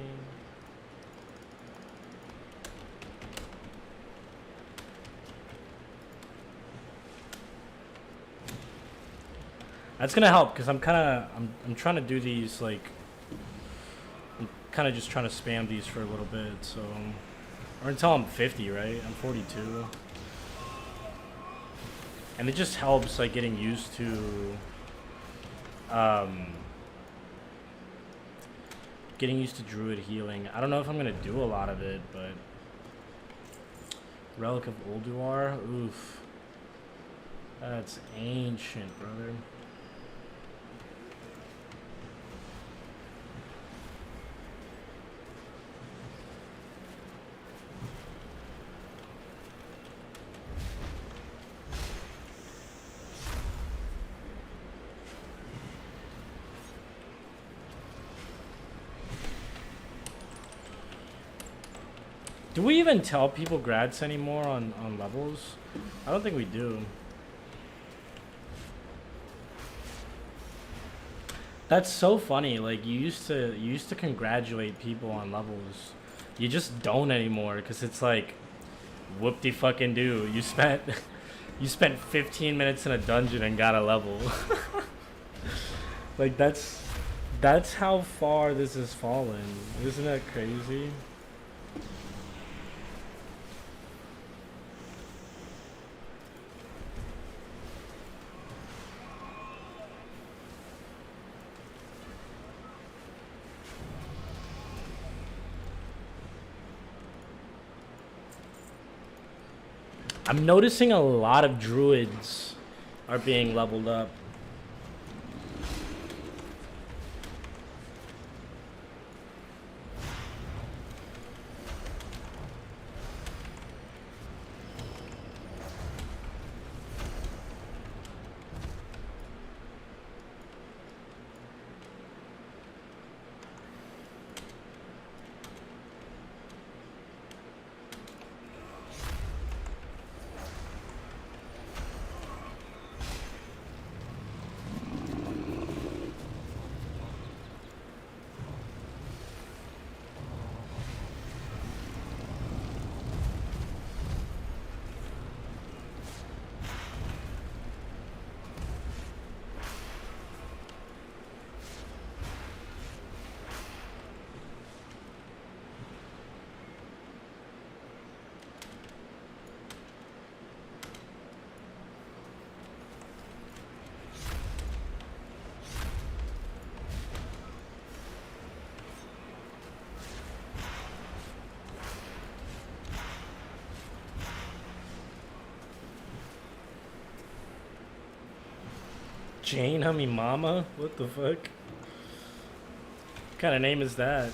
That's gonna help because I'm trying to do these like I'm kind of just trying to spam these for a little bit, so or until I'm 50, right? I'm 42, and it just helps like getting used to druid healing. I don't know if I'm gonna do a lot of it, but Relic of Ulduar, oof, that's ancient, brother. Do we even tell people grads anymore on levels? I don't think we do. That's so funny. Like you used to congratulate people on levels. You just don't anymore because it's like, whoop-de-fucking do. You spent you spent 15 minutes in a dungeon and got a level. Like that's how far this has fallen. Isn't that crazy? I'm noticing a lot of druids are being leveled up. Jane Hummy Mama? What the fuck? What kind of name is that?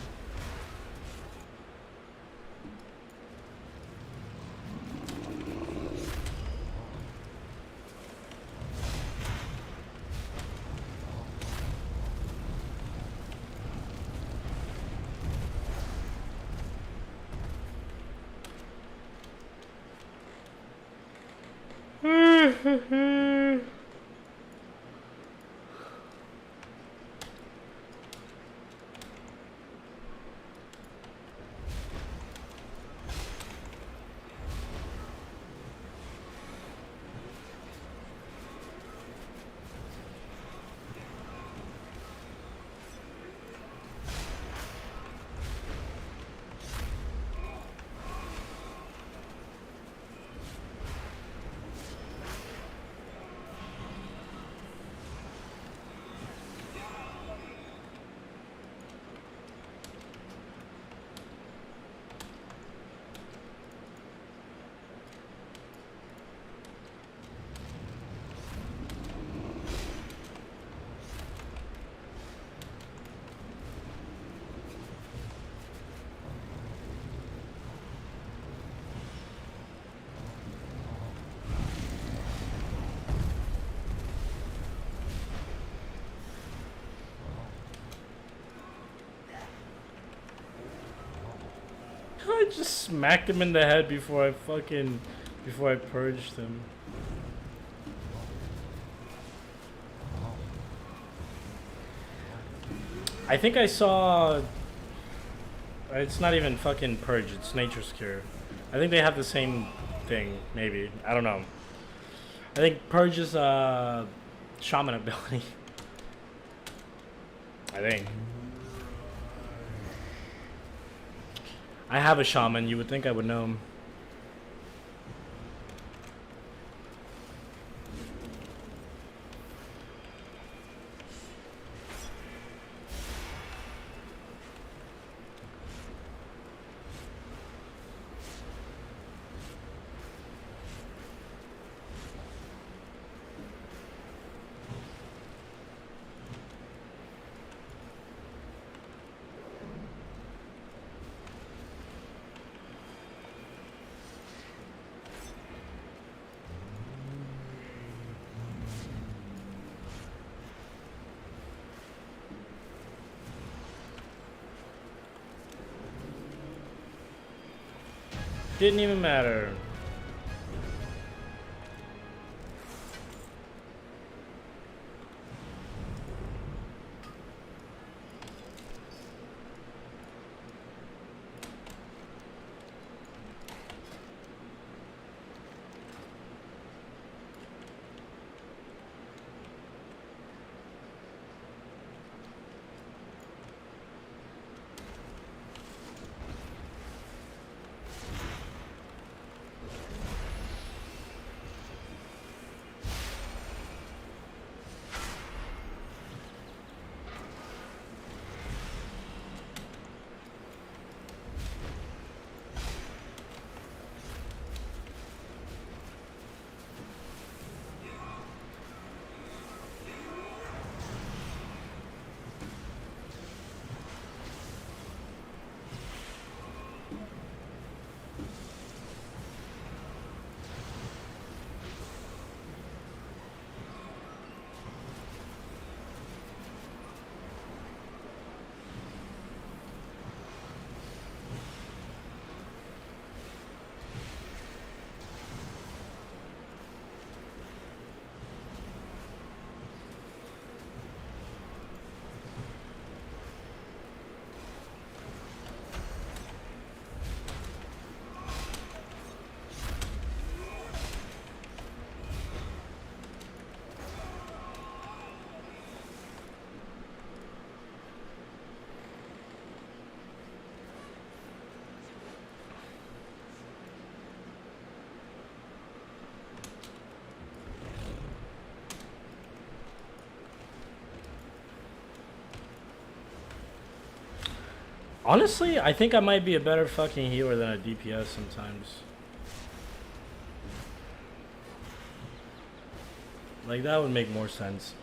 I just smacked him in the head before I purged him. I think I saw... It's not even fucking purge, it's nature's cure. I think they have the same thing, maybe. I don't know. I think purge is a shaman ability. I think. I have a shaman, you would think I would know him. Didn't even matter. Honestly, I think I might be a better fucking healer than a DPS sometimes. Like, that would make more sense.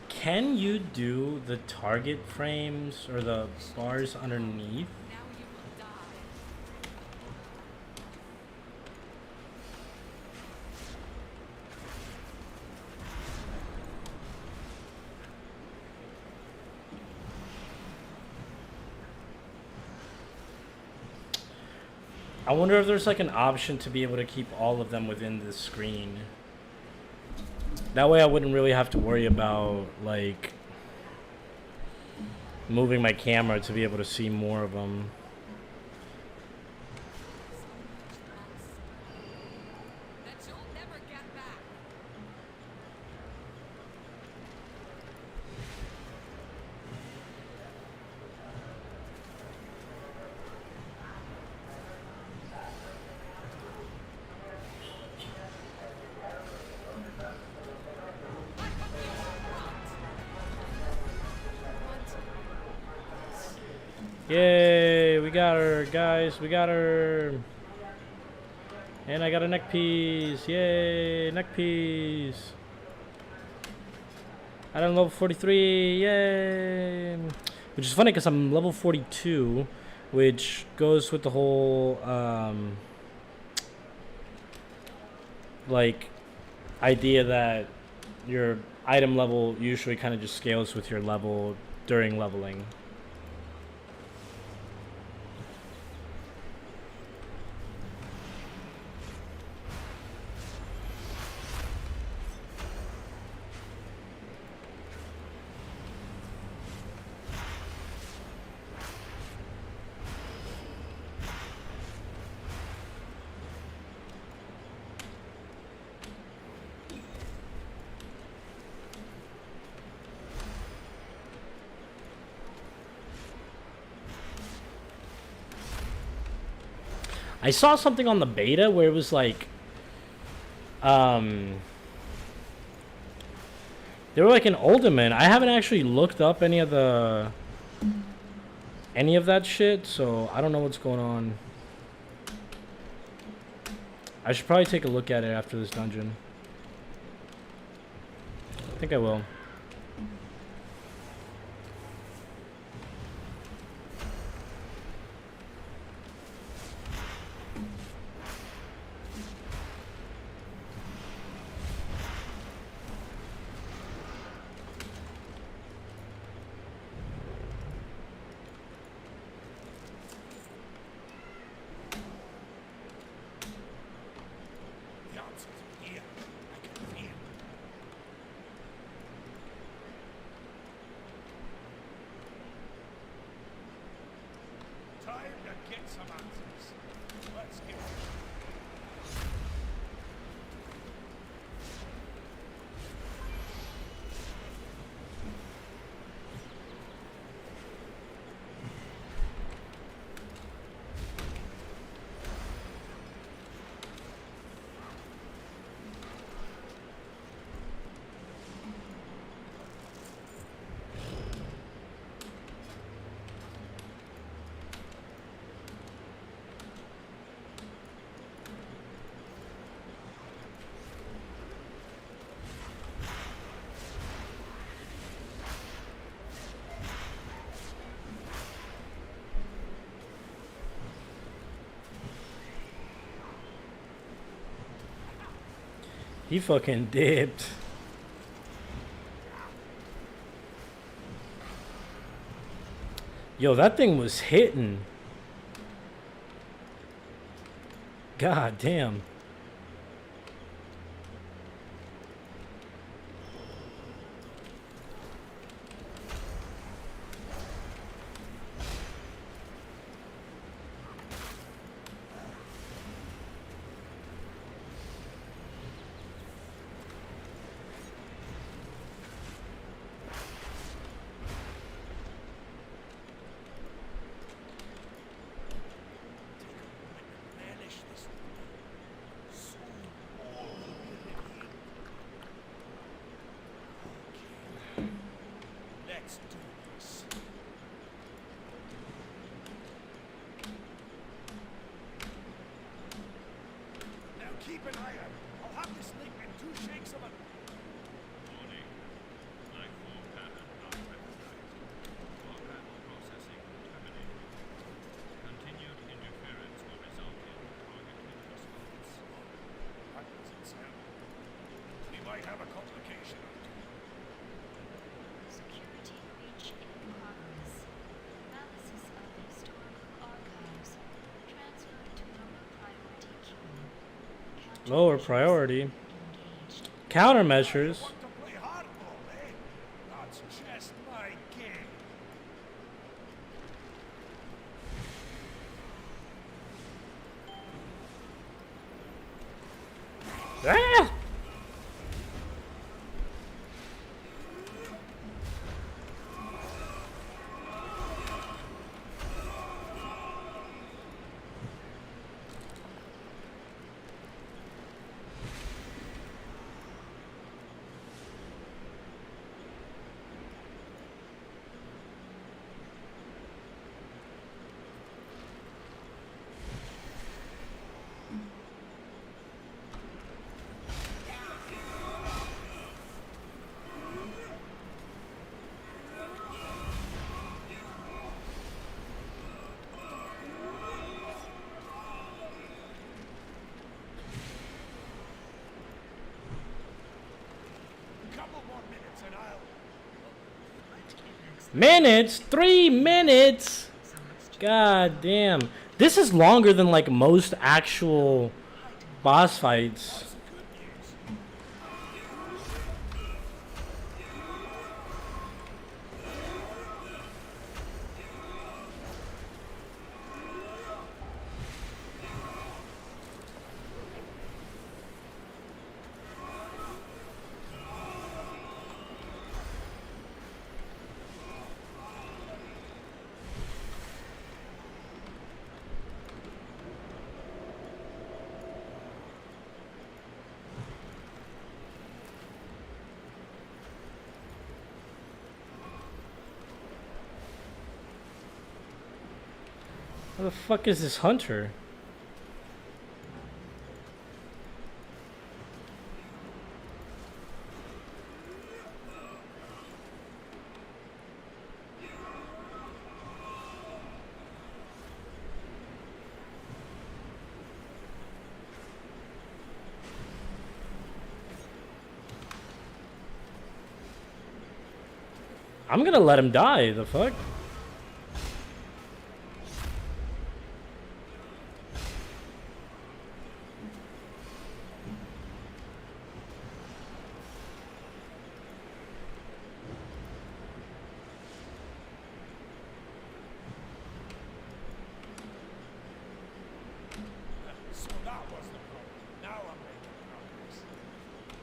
Can you do the target frames or the bars underneath? I wonder if there's like an option to be able to keep all of them within the screen. That way I wouldn't really have to worry about like moving my camera to be able to see more of them. Yay, we got her, guys, we got her. And I got a neck piece, yay, neck piece. I'm level 43, yay. Which is funny because I'm level 42, which goes with the whole, like, idea that your item level usually kind of just scales with your level during leveling. I saw something on the beta where it was like, they were like an Ultimate. I haven't actually looked up any of that shit, so I don't know what's going on. I should probably take a look at it after this dungeon. I think I will. The answers are here. I can feel. Time to get some answers. Let's get it. He fucking dipped. Yo, that thing was hitting. God damn. Relish this. Soon all will be revealed. Okay. Let's do this. Now keep an eye out. I'll have this link in 2 shakes of a... Warning. Life form pattern not recognized. Core panel processing terminated. Continued interference will result in targeted response. That doesn't sound... We might have a complication or two. Security breach in progress. Analysis of historical archives. Transferred to lower priority queue. Lower priority. Countermeasures. Want to play hardball, eh? That's just my game. Ah! Couple more minutes and I'll... Minutes? 3 minutes? God damn. This is longer than like most actual boss fights. Where the fuck is this hunter? I'm gonna let him die, the fuck? So that was the problem. Now I'm making progress.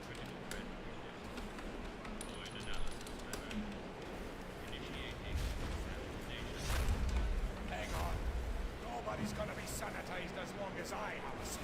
Critical threat detected. Void analysis error. Initiating sanitization. Hang on. Nobody's gonna be sanitized as long as I have a say.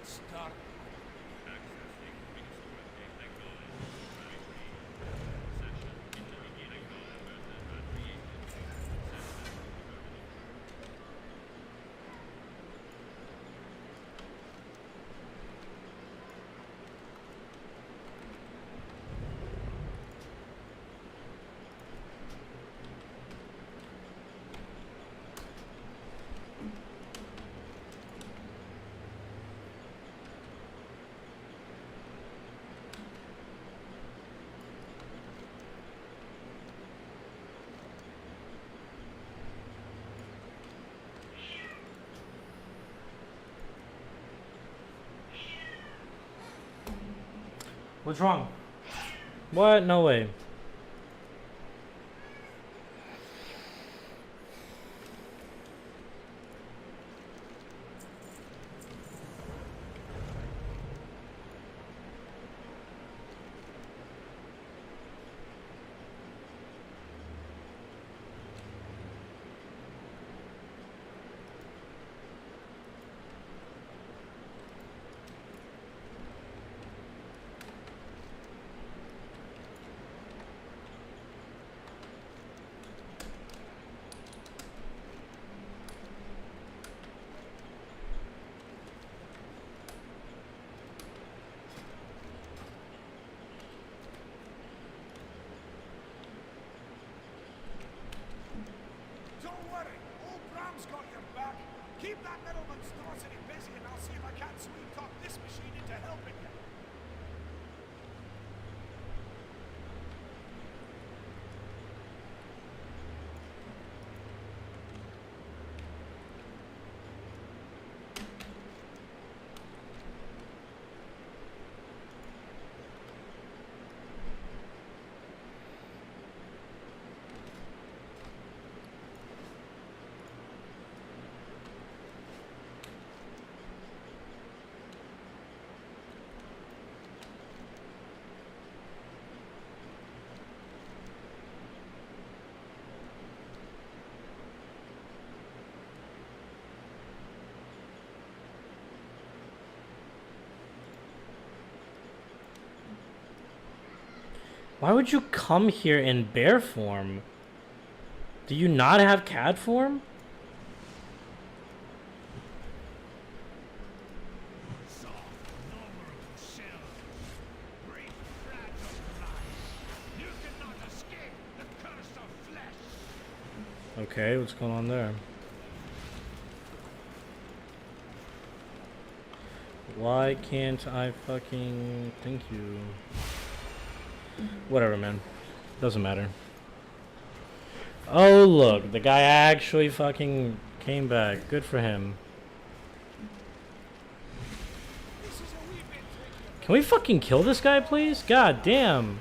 Start. Accessing prehistoric technology. Session intermediate created. Session terminated. What's wrong? What? No way. Don't worry, old Bram's got your back. Keep that middle monstrosity busy and I'll see if I can't sweet talk this machine into helping you. Why would you come here in bear form? Do you not have cat form? Okay, what's going on there? Why can't I fucking... Thank you. Whatever, man. Doesn't matter. Oh, look. The guy actually fucking came back. Good for him. Can we fucking kill this guy, please? God damn.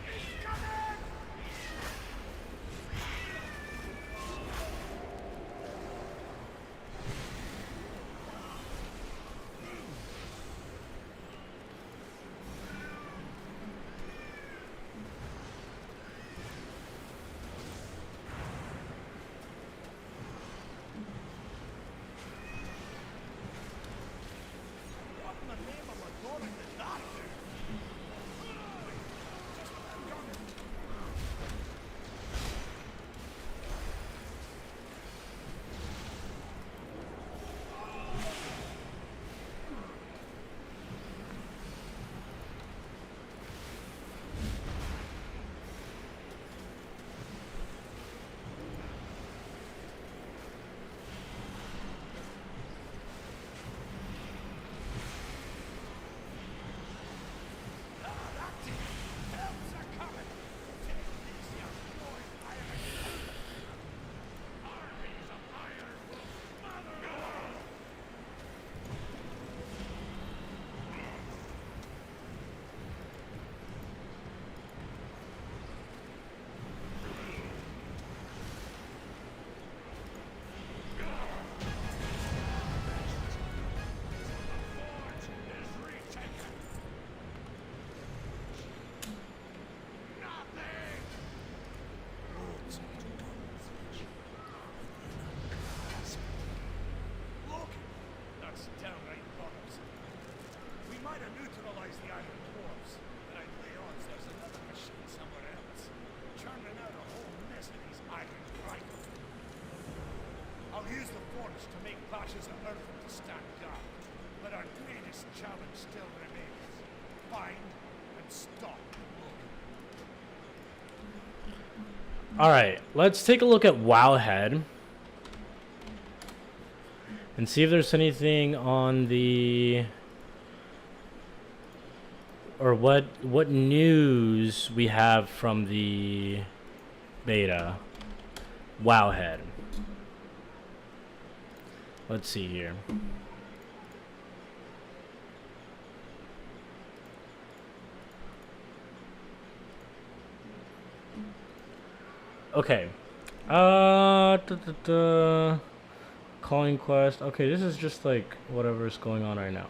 Alright, let's take a look at Wowhead and see if there's anything on the... or what news we have from the beta. Wowhead. Let's see here. Okay. Calling quest. Okay, this is just like whatever is going on right now.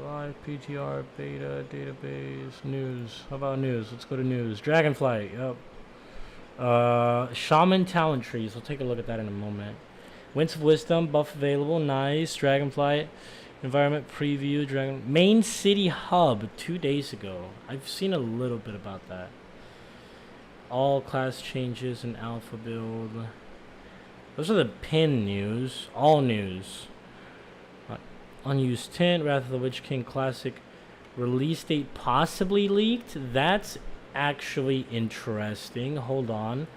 Live PTR beta database news. How about news? Let's go to news. Dragonflight. Yep. Shaman talent trees. We'll take a look at that in a moment. Winds of Wisdom buff available. Nice. Dragonflight. Environment preview. Main City Hub 2 days ago. I've seen a little bit about that. All class changes in alpha build. Those are the pin news. All news. Unused tint. Wrath of the Witch King Classic release date possibly leaked. That's actually interesting. Hold on.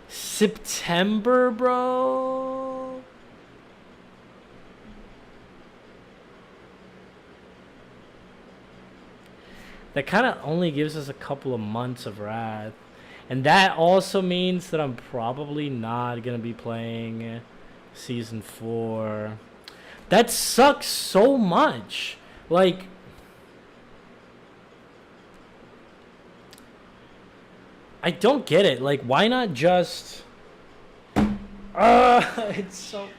September, bro. That kind of only gives us a couple of months of Wrath. And that also means that I'm probably not going to be playing Season 4. That sucks so much. Like, I don't get it. Like, why not just... it's so...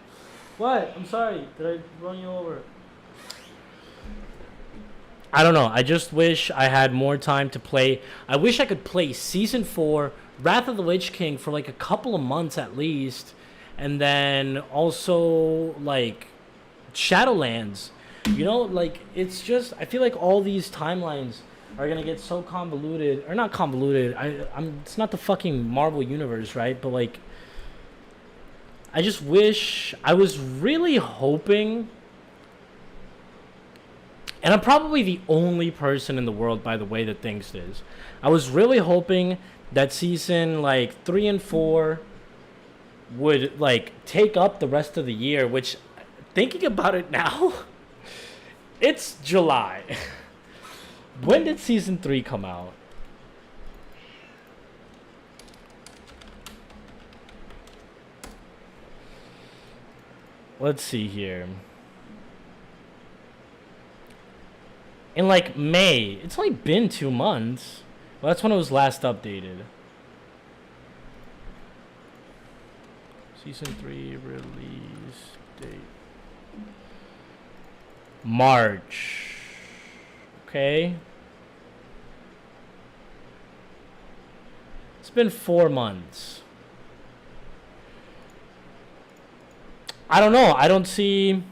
What? I'm sorry. Did I run you over? I don't know. I just wish I had more time to play. I wish I could play Season 4, Wrath of the Lich King for like a couple of months at least. And then also like Shadowlands. You know, like, it's just, I feel like all these timelines are gonna get so convoluted, or not convoluted, it's not the fucking Marvel universe, right? But, like, I just wish, I was really hoping, and I'm probably the only person in the world, by the way, that thinks this. I was really hoping that season, like, 3 and 4 would, like, take up the rest of the year, which, thinking about it now, it's July. When did season 3 come out? Let's see here. In like May. It's only been 2 months. Well, that's when it was last updated. Season 3 release date. March. Okay. It's been 4 months. I don't know. I don't see...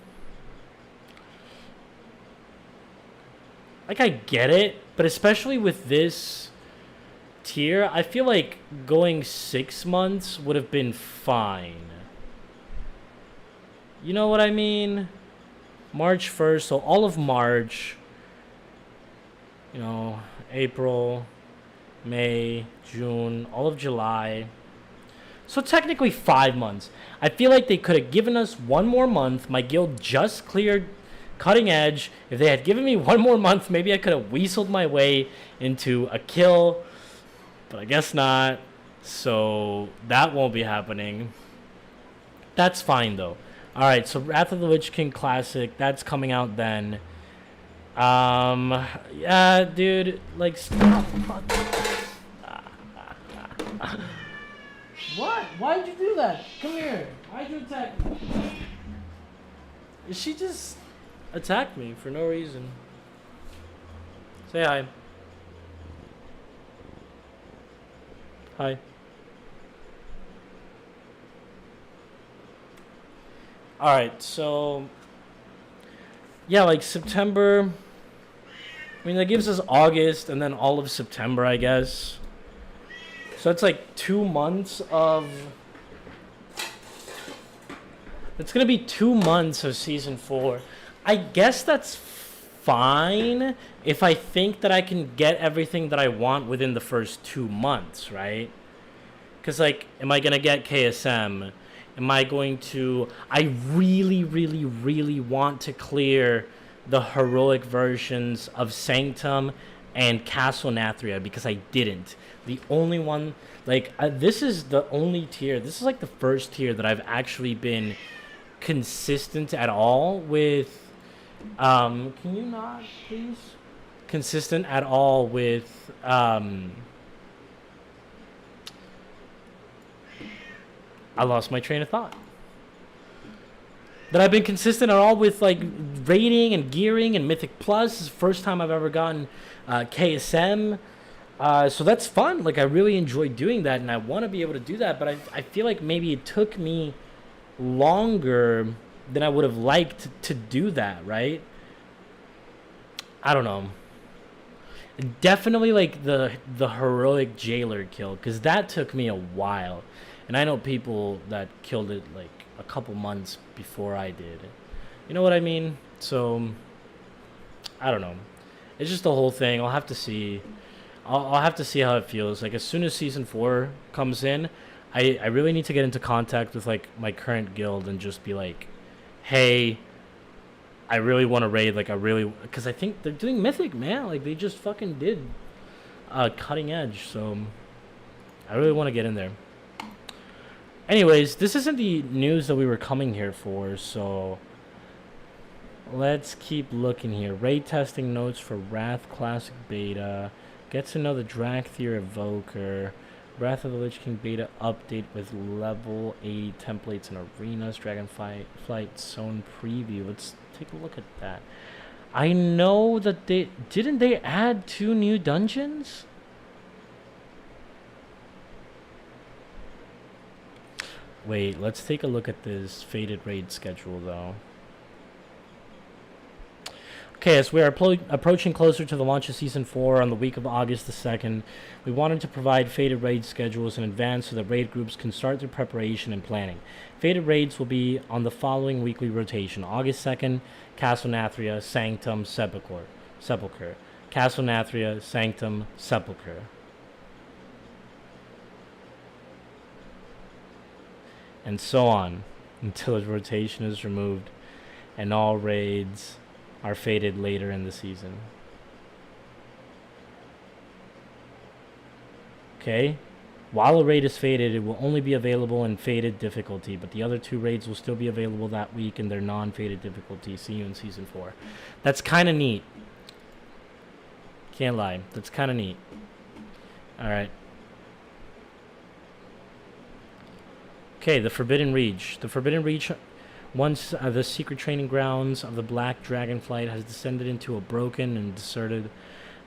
Like, I get it, but especially with this tier, I feel like going 6 months would have been fine. You know what I mean? March 1st, so all of March, you know, April, May, June, all of July. So technically 5 months. I feel like they could have given us 1 more month. My guild just cleared Cutting Edge. If they had given me 1 more month, maybe I could have weaseled my way into a kill. But I guess not. So that won't be happening. That's fine though. Alright, so Wrath of the Lich King Classic, that's coming out then. Yeah, dude, like, stop. What? Why'd you do that? Come here. Why'd you attack me? She just attacked me for no reason. Say hi. Hi. Alright, so... yeah, like September... I mean, that gives us August and then all of September, I guess. So it's like 2 months of... it's gonna be 2 months of Season 4. I guess that's fine if I think that I can get everything that I want within the first 2 months, right? Because, like, am I gonna get KSM? Am I going to... I really, really, really want to clear the heroic versions of Sanctum and Castle Nathria because I didn't. The only one... like, this is the only tier... this is, like, the first tier that I've actually been consistent at all with... can you not, please? Consistent at all with... I lost my train of thought. That I've been consistent at all with, like, rating and gearing and Mythic Plus. This is the first time I've ever gotten KSM. So that's fun. Like, I really enjoy doing that, and I want to be able to do that. But I feel like maybe it took me longer than I would have liked to do that, right? I don't know. Definitely, like, the heroic jailer kill, because that took me a while. And I know people that killed it, like, a couple months before I did. You know what I mean? So, I don't know. It's just the whole thing. I'll have to see. I'll have to see how it feels. Like, as soon as Season 4 comes in, I really need to get into contact with, like, my current guild and just be like, hey, I really want to raid. Like, I really... because I think they're doing Mythic, man. Like, they just fucking did Cutting Edge. So, I really want to get in there. Anyways, this isn't the news that we were coming here for, so let's keep looking here. Raid testing notes for Wrath Classic Beta. Get to know the Drakthir Evoker. Wrath of the Lich King Beta update with level 80 templates and arenas. Dragonflight Zone preview. Let's take a look at that. I know that they... didn't they add 2 new dungeons? Wait, let's take a look at this Faded Raid schedule, though. Okay, as we are approaching closer to the launch of Season 4 on the week of August the 2nd, we wanted to provide Fated raid schedules in advance so that raid groups can start their preparation and planning. Fated raids will be on the following weekly rotation. August 2nd, Castle Nathria, Sanctum, Sepulchre. Castle Nathria, Sanctum, Sepulchre. And so on, until its rotation is removed, and all raids are fated later in the season. Okay? While a raid is fated, it will only be available in fated difficulty, but the other 2 raids will still be available that week in their non-fated difficulty. See you in Season 4. That's kind of neat. Can't lie. That's kind of neat. Alright. Okay, the Forbidden Reach. The Forbidden Reach, once the secret training grounds of the Black Dragonflight, has descended into a broken and deserted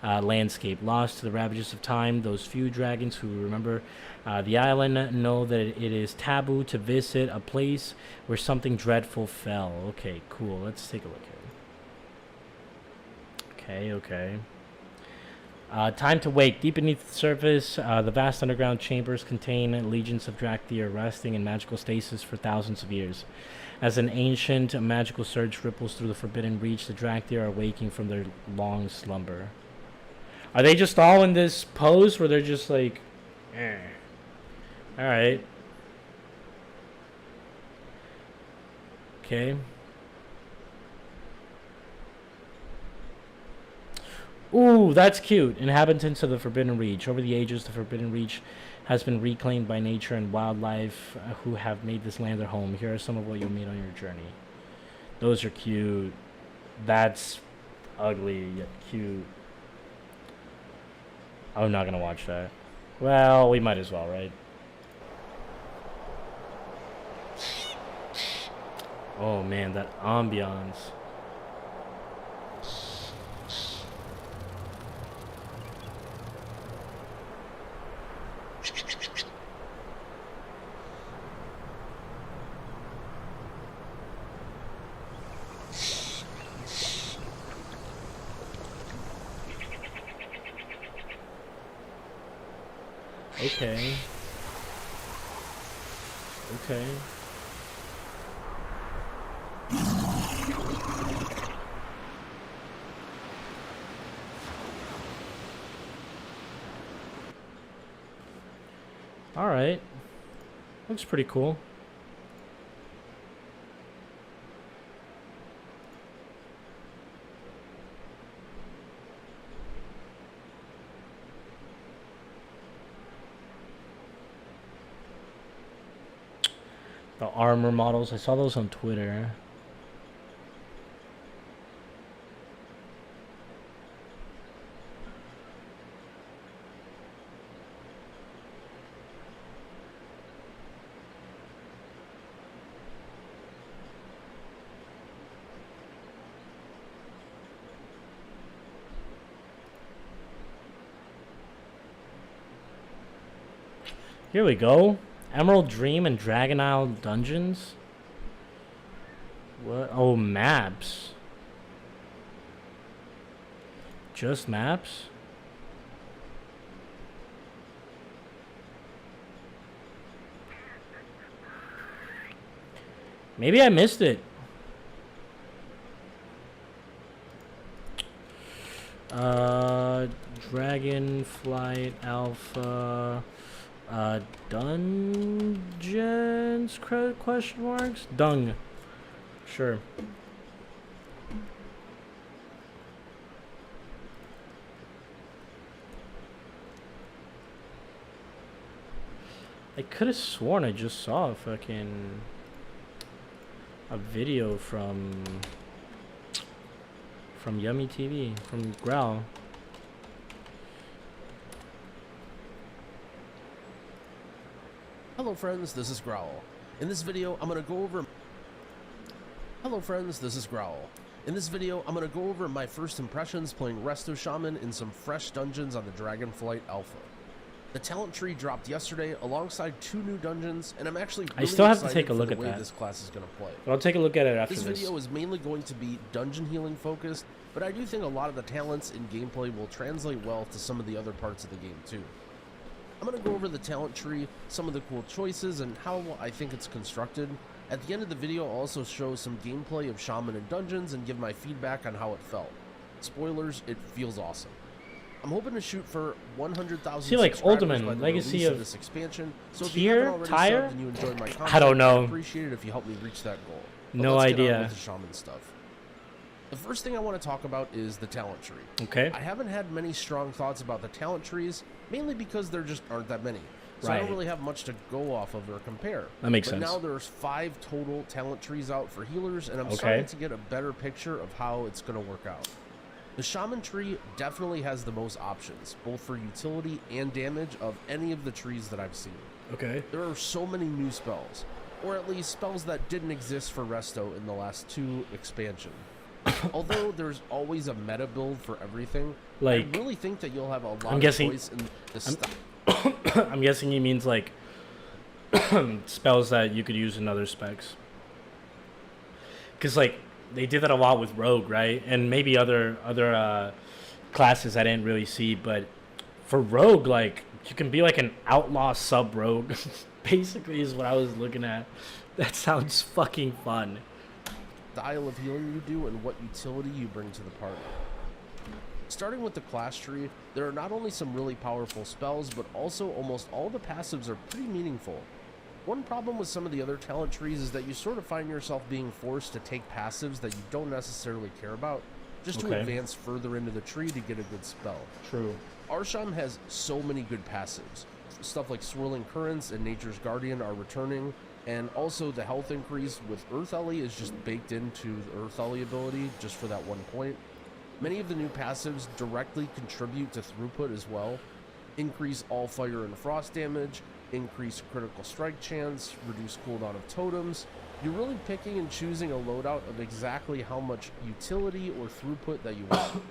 landscape, lost to the ravages of time. Those few dragons who remember the island know that it is taboo to visit a place where something dreadful fell. Okay, cool. Let's take a look here. Okay. Time to wake. Deep beneath the surface, the vast underground chambers contain legions of Drakthir resting in magical stasis for thousands of years. As an ancient magical surge ripples through the Forbidden Reach, the Drakthir are waking from their long slumber. Are they just all in this pose where they're just like, eh? Alright. Okay. Ooh, that's cute. Inhabitants of the Forbidden Reach. Over the ages, the Forbidden Reach has been reclaimed by nature and wildlife who have made this land their home. Here are some of what you'll meet on your journey. Those are cute. That's ugly yet cute. I'm not gonna watch that. Well, we might as well, right? Oh man, that ambiance. Okay. Okay. All right. Looks pretty cool. The armor models, I saw those on Twitter. Here we go. Emerald Dream and Dragon Isle Dungeons? What? Oh, maps. Just maps? Maybe I missed it. Dragonflight Alpha... dungeons? Question marks? Dung. Sure. I could have sworn I just saw a video from Yummy TV, from Growl. Hello friends, this is Growl. In this video, I'm going to go over... Hello friends, this is Growl. In this video, I'm going to go over my first impressions playing Resto Shaman in some fresh dungeons on the Dragonflight Alpha. The talent tree dropped yesterday alongside 2 new dungeons, and I'm actually really I still have to excited take a look for the at way that. this class is going to play. But I'll take a look at it after This this. video is mainly going to be dungeon healing focused, but I do think a lot of the talents in gameplay will translate well to some of the other parts of the game too. I'm going to go over the talent tree, some of the cool choices, and how I think it's constructed. At the end of the video, I'll also show some gameplay of Shaman and Dungeons and give my feedback on how it felt. Spoilers, it feels awesome. I'm hoping to shoot for 100,000 See, like subscribers Ultimate by the Legacy release of this expansion. So if you haven't already Tire? subbed and you enjoyed my content, I don't know. I'd appreciate it if you help me reach that goal. But No let's get on idea. with the Shaman stuff. The first thing I want to talk about is the talent tree. Okay. I haven't had many strong thoughts about the talent trees, mainly because there just aren't that many. So I Right. don't really have much to go off of or compare. That makes but sense. now there's 5 total talent trees out for healers, and I'm Okay. starting to get a better picture of how it's going to work out. The Shaman tree definitely has the most options, both for utility and damage, of any of the trees that I've seen. Okay. There are so many new spells, or at least spells that didn't exist for Resto in the last 2 expansions. Although there's always a meta build for everything, Like, I really think that you'll have a lot I'm of guessing- choice in the style. I'm guessing he means like spells that you could use in other specs. Because like they did that a lot with Rogue, right? And maybe other classes I didn't really see, but for Rogue, like you can be like an outlaw sub Rogue. Basically, is what I was looking at. That sounds fucking fun. Style of healing you do and what utility you bring to the party. Starting with the class tree, there are not only some really powerful spells, but also almost all the passives are pretty meaningful. One problem with some of the other talent trees is that you sort of find yourself being forced to take passives that you don't necessarily care about, just to Okay. advance further into the tree to get a good spell. True. Arsham has so many good passives. Stuff like Swirling Currents and Nature's Guardian are returning, and also the health increase with Earth Ellie is just baked into the Earth Ellie ability just for that one point. Many of the new passives directly contribute to throughput as well. Increase all fire and frost damage, increase critical strike chance, reduce cooldown of totems. You're really picking and choosing a loadout of exactly how much utility or throughput that you want.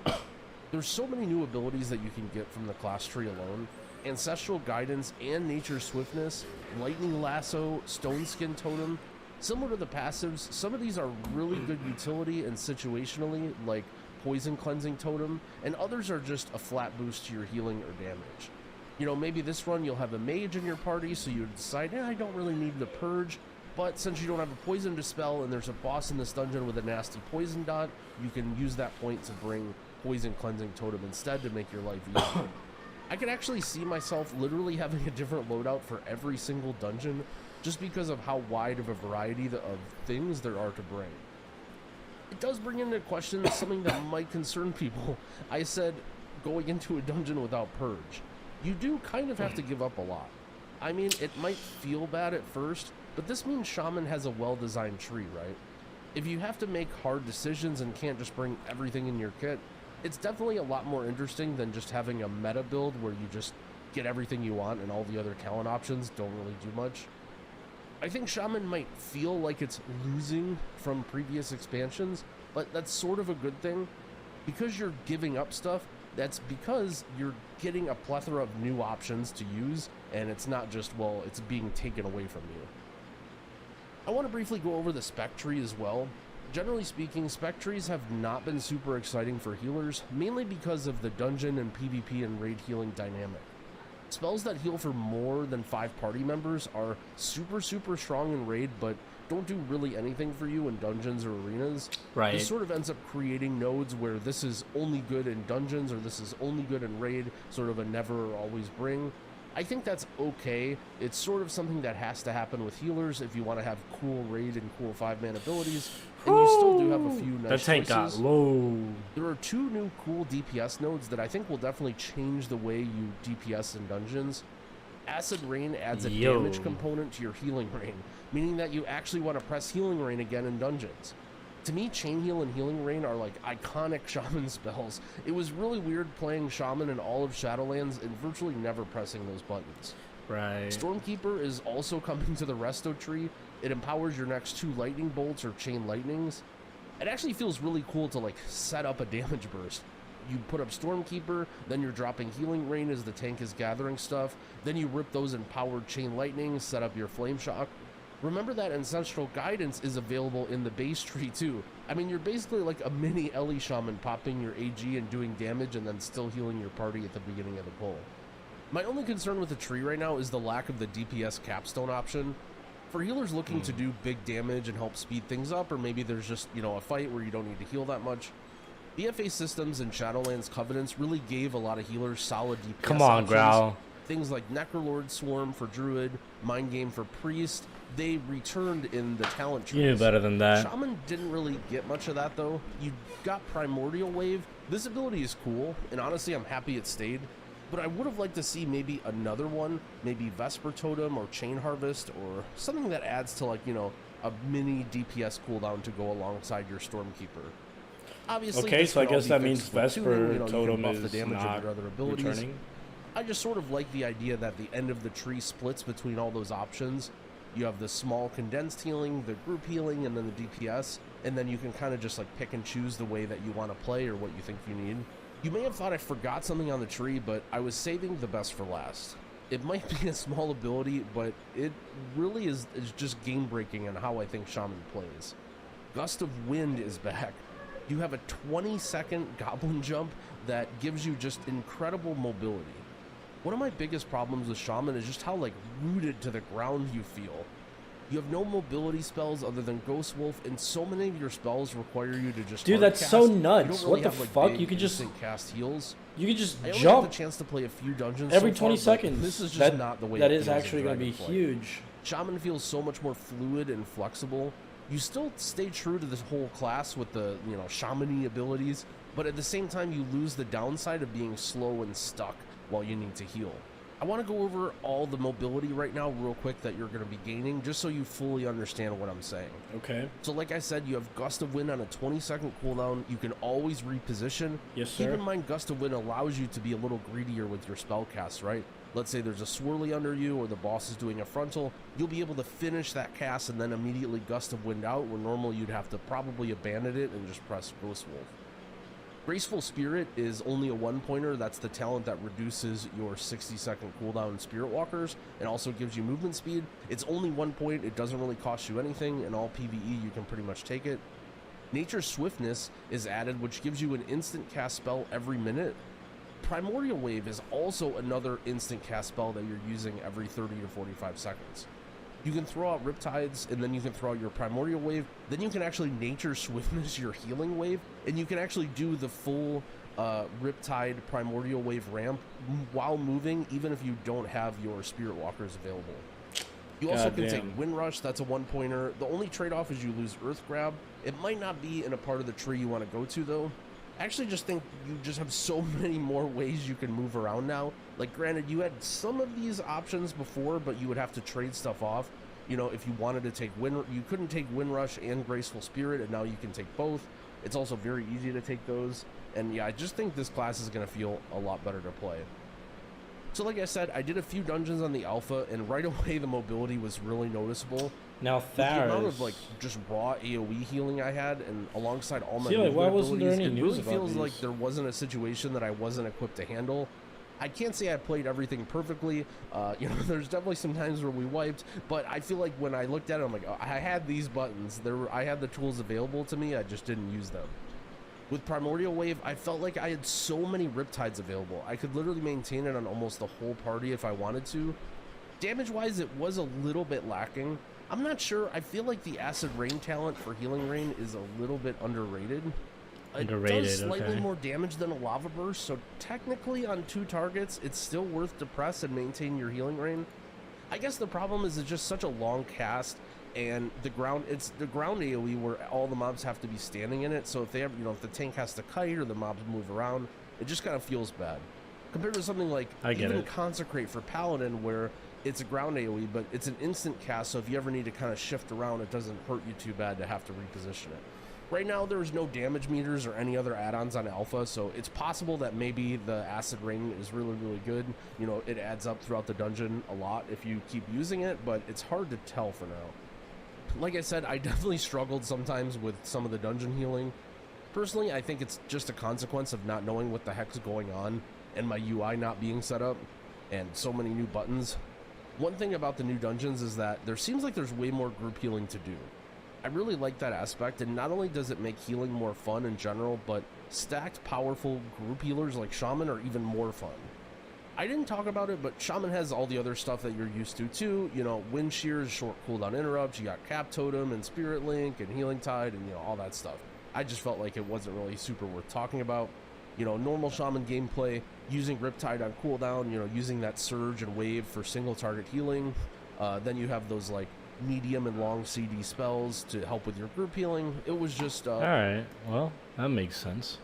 There's so many new abilities that you can get from the class tree alone. Ancestral Guidance and Nature's Swiftness, Lightning Lasso, Stone Skin Totem. Similar to the passives, some of these are really good utility and situationally, like Poison Cleansing Totem, and others are just a flat boost to your healing or damage. You know, maybe this run you'll have a mage in your party, so you decide, I don't really need the purge, but since you don't have a poison to spell and there's a boss in this dungeon with a nasty poison dot, you can use that point to bring Poison Cleansing Totem instead to make your life easier. I could actually see myself literally having a different loadout for every single dungeon, just because of how wide of a variety of things there are to bring. It does bring into question something that might concern people. I said going into a dungeon without purge. You do kind of have to give up a lot. I mean, it might feel bad at first, but this means Shaman has a well-designed tree, right? If you have to make hard decisions and can't just bring everything in your kit, it's definitely a lot more interesting than just having a meta build where you just get everything you want and all the other talent options don't really do much. I think Shaman might feel like it's losing from previous expansions, but that's sort of a good thing. Because you're giving up stuff, that's because you're getting a plethora of new options to use, and it's not just, well, it's being taken away from you. I want to briefly go over the spec tree as well. Generally speaking, spec trees have not been super exciting for healers, mainly because of the dungeon and PvP and raid healing dynamic. Spells that heal for more than 5 party members are super strong in raid, but don't do really anything for you in dungeons or arenas. Right. This sort of ends up creating nodes where this is only good in dungeons or this is only good in raid, sort of a never or always bring. I think that's okay. It's sort of something that has to happen with healers if you want to have cool raid and cool 5-man abilities, and you still do have a few nice That tank got choices. low. There are 2 new cool DPS nodes that I think will definitely change the way you DPS in dungeons. Acid Rain adds a damage component to your Healing Rain, meaning that you actually want to press Healing Rain again in dungeons. To me, Chain Heal and Healing Rain are like iconic Shaman spells. It was really weird playing Shaman in all of Shadowlands and virtually never pressing those buttons. Right. Stormkeeper is also coming to the Resto tree. It empowers your next 2 lightning bolts or chain lightnings. It actually feels really cool to like set up a damage burst. You put up Stormkeeper, then you're dropping Healing Rain as the tank is gathering stuff, then you rip those empowered chain lightnings, set up your Flame Shock. Remember that Ancestral Guidance is available in the base tree too. I mean, you're basically like a mini Ellie Shaman, popping your AG and doing damage and then still healing your party at the beginning of the pull. My only concern with the tree right now is the lack of the DPS capstone option. For healers looking to do big damage and help speed things up, or maybe there's just, you know, a fight where you don't need to heal that much, BFA systems and Shadowlands Covenants really gave a lot of healers solid DPS Come on, options. Growl. Things like Necrolord Swarm for Druid, Mind Game for Priest, they returned in the talent trees. You knew better than that. Shaman didn't really get much of that though. You got Primordial Wave. This ability is cool, and honestly I'm happy it stayed. But I would have liked to see maybe another one, maybe Vesper Totem or Chain Harvest, or something that adds to, like, you know, a mini DPS cooldown to go alongside your Stormkeeper. Obviously, okay, so I guess that means Vesper Vesper Totem is the damage not of your other abilities. returning. I just sort of like the idea that the end of the tree splits between all those options. You have the small condensed healing, the group healing, and then the DPS, and then you can kind of just like pick and choose the way that you want to play or what you think you need. You may have thought I forgot something on the tree, but I was saving the best for last. It might be a small ability, but it really is just game breaking on how I think Shaman plays. Gust of Wind is back. You have a 20-second goblin jump that gives you just incredible mobility. One of my biggest problems with Shaman is just how, like, rooted to the ground you feel. You have no mobility spells other than Ghost Wolf, and so many of your spells require you to just Dude, that's cast. so You nuts. don't really What the have, like, fuck? big You could just instant cast heals. You could just I only jump had the chance to play a few dungeons every so far, 20 but seconds. This is just that, not the way that it is feels in actually going to be Dragonflight. huge. Shaman feels so much more fluid and flexible. You still stay true to this whole class with the, you know, shaman-y abilities, but at the same time you lose the downside of being slow and stuck while you need to heal. I want to go over all the mobility right now real quick that you're going to be gaining, just so you fully understand what I'm saying. Okay. So like I said, you have Gust of Wind on a 20-second cooldown. You can always reposition. Yes, sir. Keep in mind, Gust of Wind allows you to be a little greedier with your spell cast, right? Let's say there's a swirly under you or the boss is doing a frontal. You'll be able to finish that cast and then immediately Gust of Wind out, where normally you'd have to probably abandon it and just press Ghost Wolf. Graceful Spirit is only a one-pointer. That's the talent that reduces your 60-second cooldown in Spirit Walkers and also gives you movement speed. It's only 1 point. It doesn't really cost you anything. In all PvE, you can pretty much take it. Nature's Swiftness is added, which gives you an instant cast spell every minute. Primordial Wave is also another instant cast spell that you're using every 30 to 45 seconds. You can throw out Riptides, and then you can throw out your Primordial Wave. Then you can actually Nature Swiftness your Healing Wave, and you can actually do the full Riptide Primordial Wave ramp while moving, even if you don't have your Spirit Walkers available. You also can take Wind Rush. That's a one-pointer. The only trade-off is you lose Earth Grab. It might not be in a part of the tree you want to go to, though. I actually just think you just have so many more ways you can move around now. Like, granted, you had some of these options before, but you would have to trade stuff off. You know, if you wanted to take you couldn't take Wind Rush and Graceful Spirit, and now you can take both. It's also very easy to take those. And yeah, I just think this class is going to feel a lot better to play. So like I said, I did a few dungeons on the alpha, and right away the mobility was really noticeable. Now, the amount of, like, just raw AoE healing I had, and alongside all my movement why wasn't there abilities, any it news really about feels these? like there wasn't a situation that I wasn't equipped to handle. I can't say I played everything perfectly. You know, there's definitely some times where we wiped, but I feel like when I looked at it, I'm like, oh, I had these buttons. I had the tools available to me. I just didn't use them. With Primordial Wave, I felt like I had so many Riptides available. I could literally maintain it on almost the whole party if I wanted to. Damage-wise, it was a little bit lacking. I'm not sure. I feel like the Acid Rain talent for Healing Rain is a little bit underrated. It does slightly more damage than a Lava Burst, so technically on 2 targets, it's still worth to press and maintain your Healing Rain. I guess the problem is it's just such a long cast, and it's the ground AoE where all the mobs have to be standing in it, so if they have, you know, if the tank has to kite or the mobs move around, it just kind of feels bad. Compared to something like even Consecrate for Paladin, where it's a ground AoE, but it's an instant cast, so if you ever need to kind of shift around, it doesn't hurt you too bad to have to reposition it. Right now, there's no damage meters or any other add-ons on Alpha, so it's possible that maybe the Acid Rain is really, really good. You know, it adds up throughout the dungeon a lot if you keep using it, but it's hard to tell for now. Like I said, I definitely struggled sometimes with some of the dungeon healing. Personally, I think it's just a consequence of not knowing what the heck's going on and my UI not being set up and so many new buttons. One thing about the new dungeons is that there seems like there's way more group healing to do. I really like that aspect, and not only does it make healing more fun in general, but stacked powerful group healers like Shaman are even more fun. I didn't talk about it, but Shaman has all the other stuff that you're used to too. You know, Wind Shears, short cooldown interrupts, you got Cap Totem and Spirit Link and Healing Tide and, you know, all that stuff. I just felt like it wasn't really super worth talking about. You know, normal Shaman gameplay, using Riptide on cooldown, you know, using that Surge and Wave for single target healing. Then you have those like medium and long CD spells to help with your group healing. It was just Alright, well, that makes sense.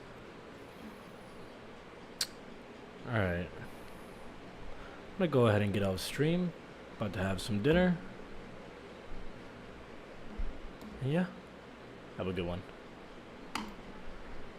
Alright. I'm gonna go ahead and get off stream. About to have some dinner. Yeah. Have a good one.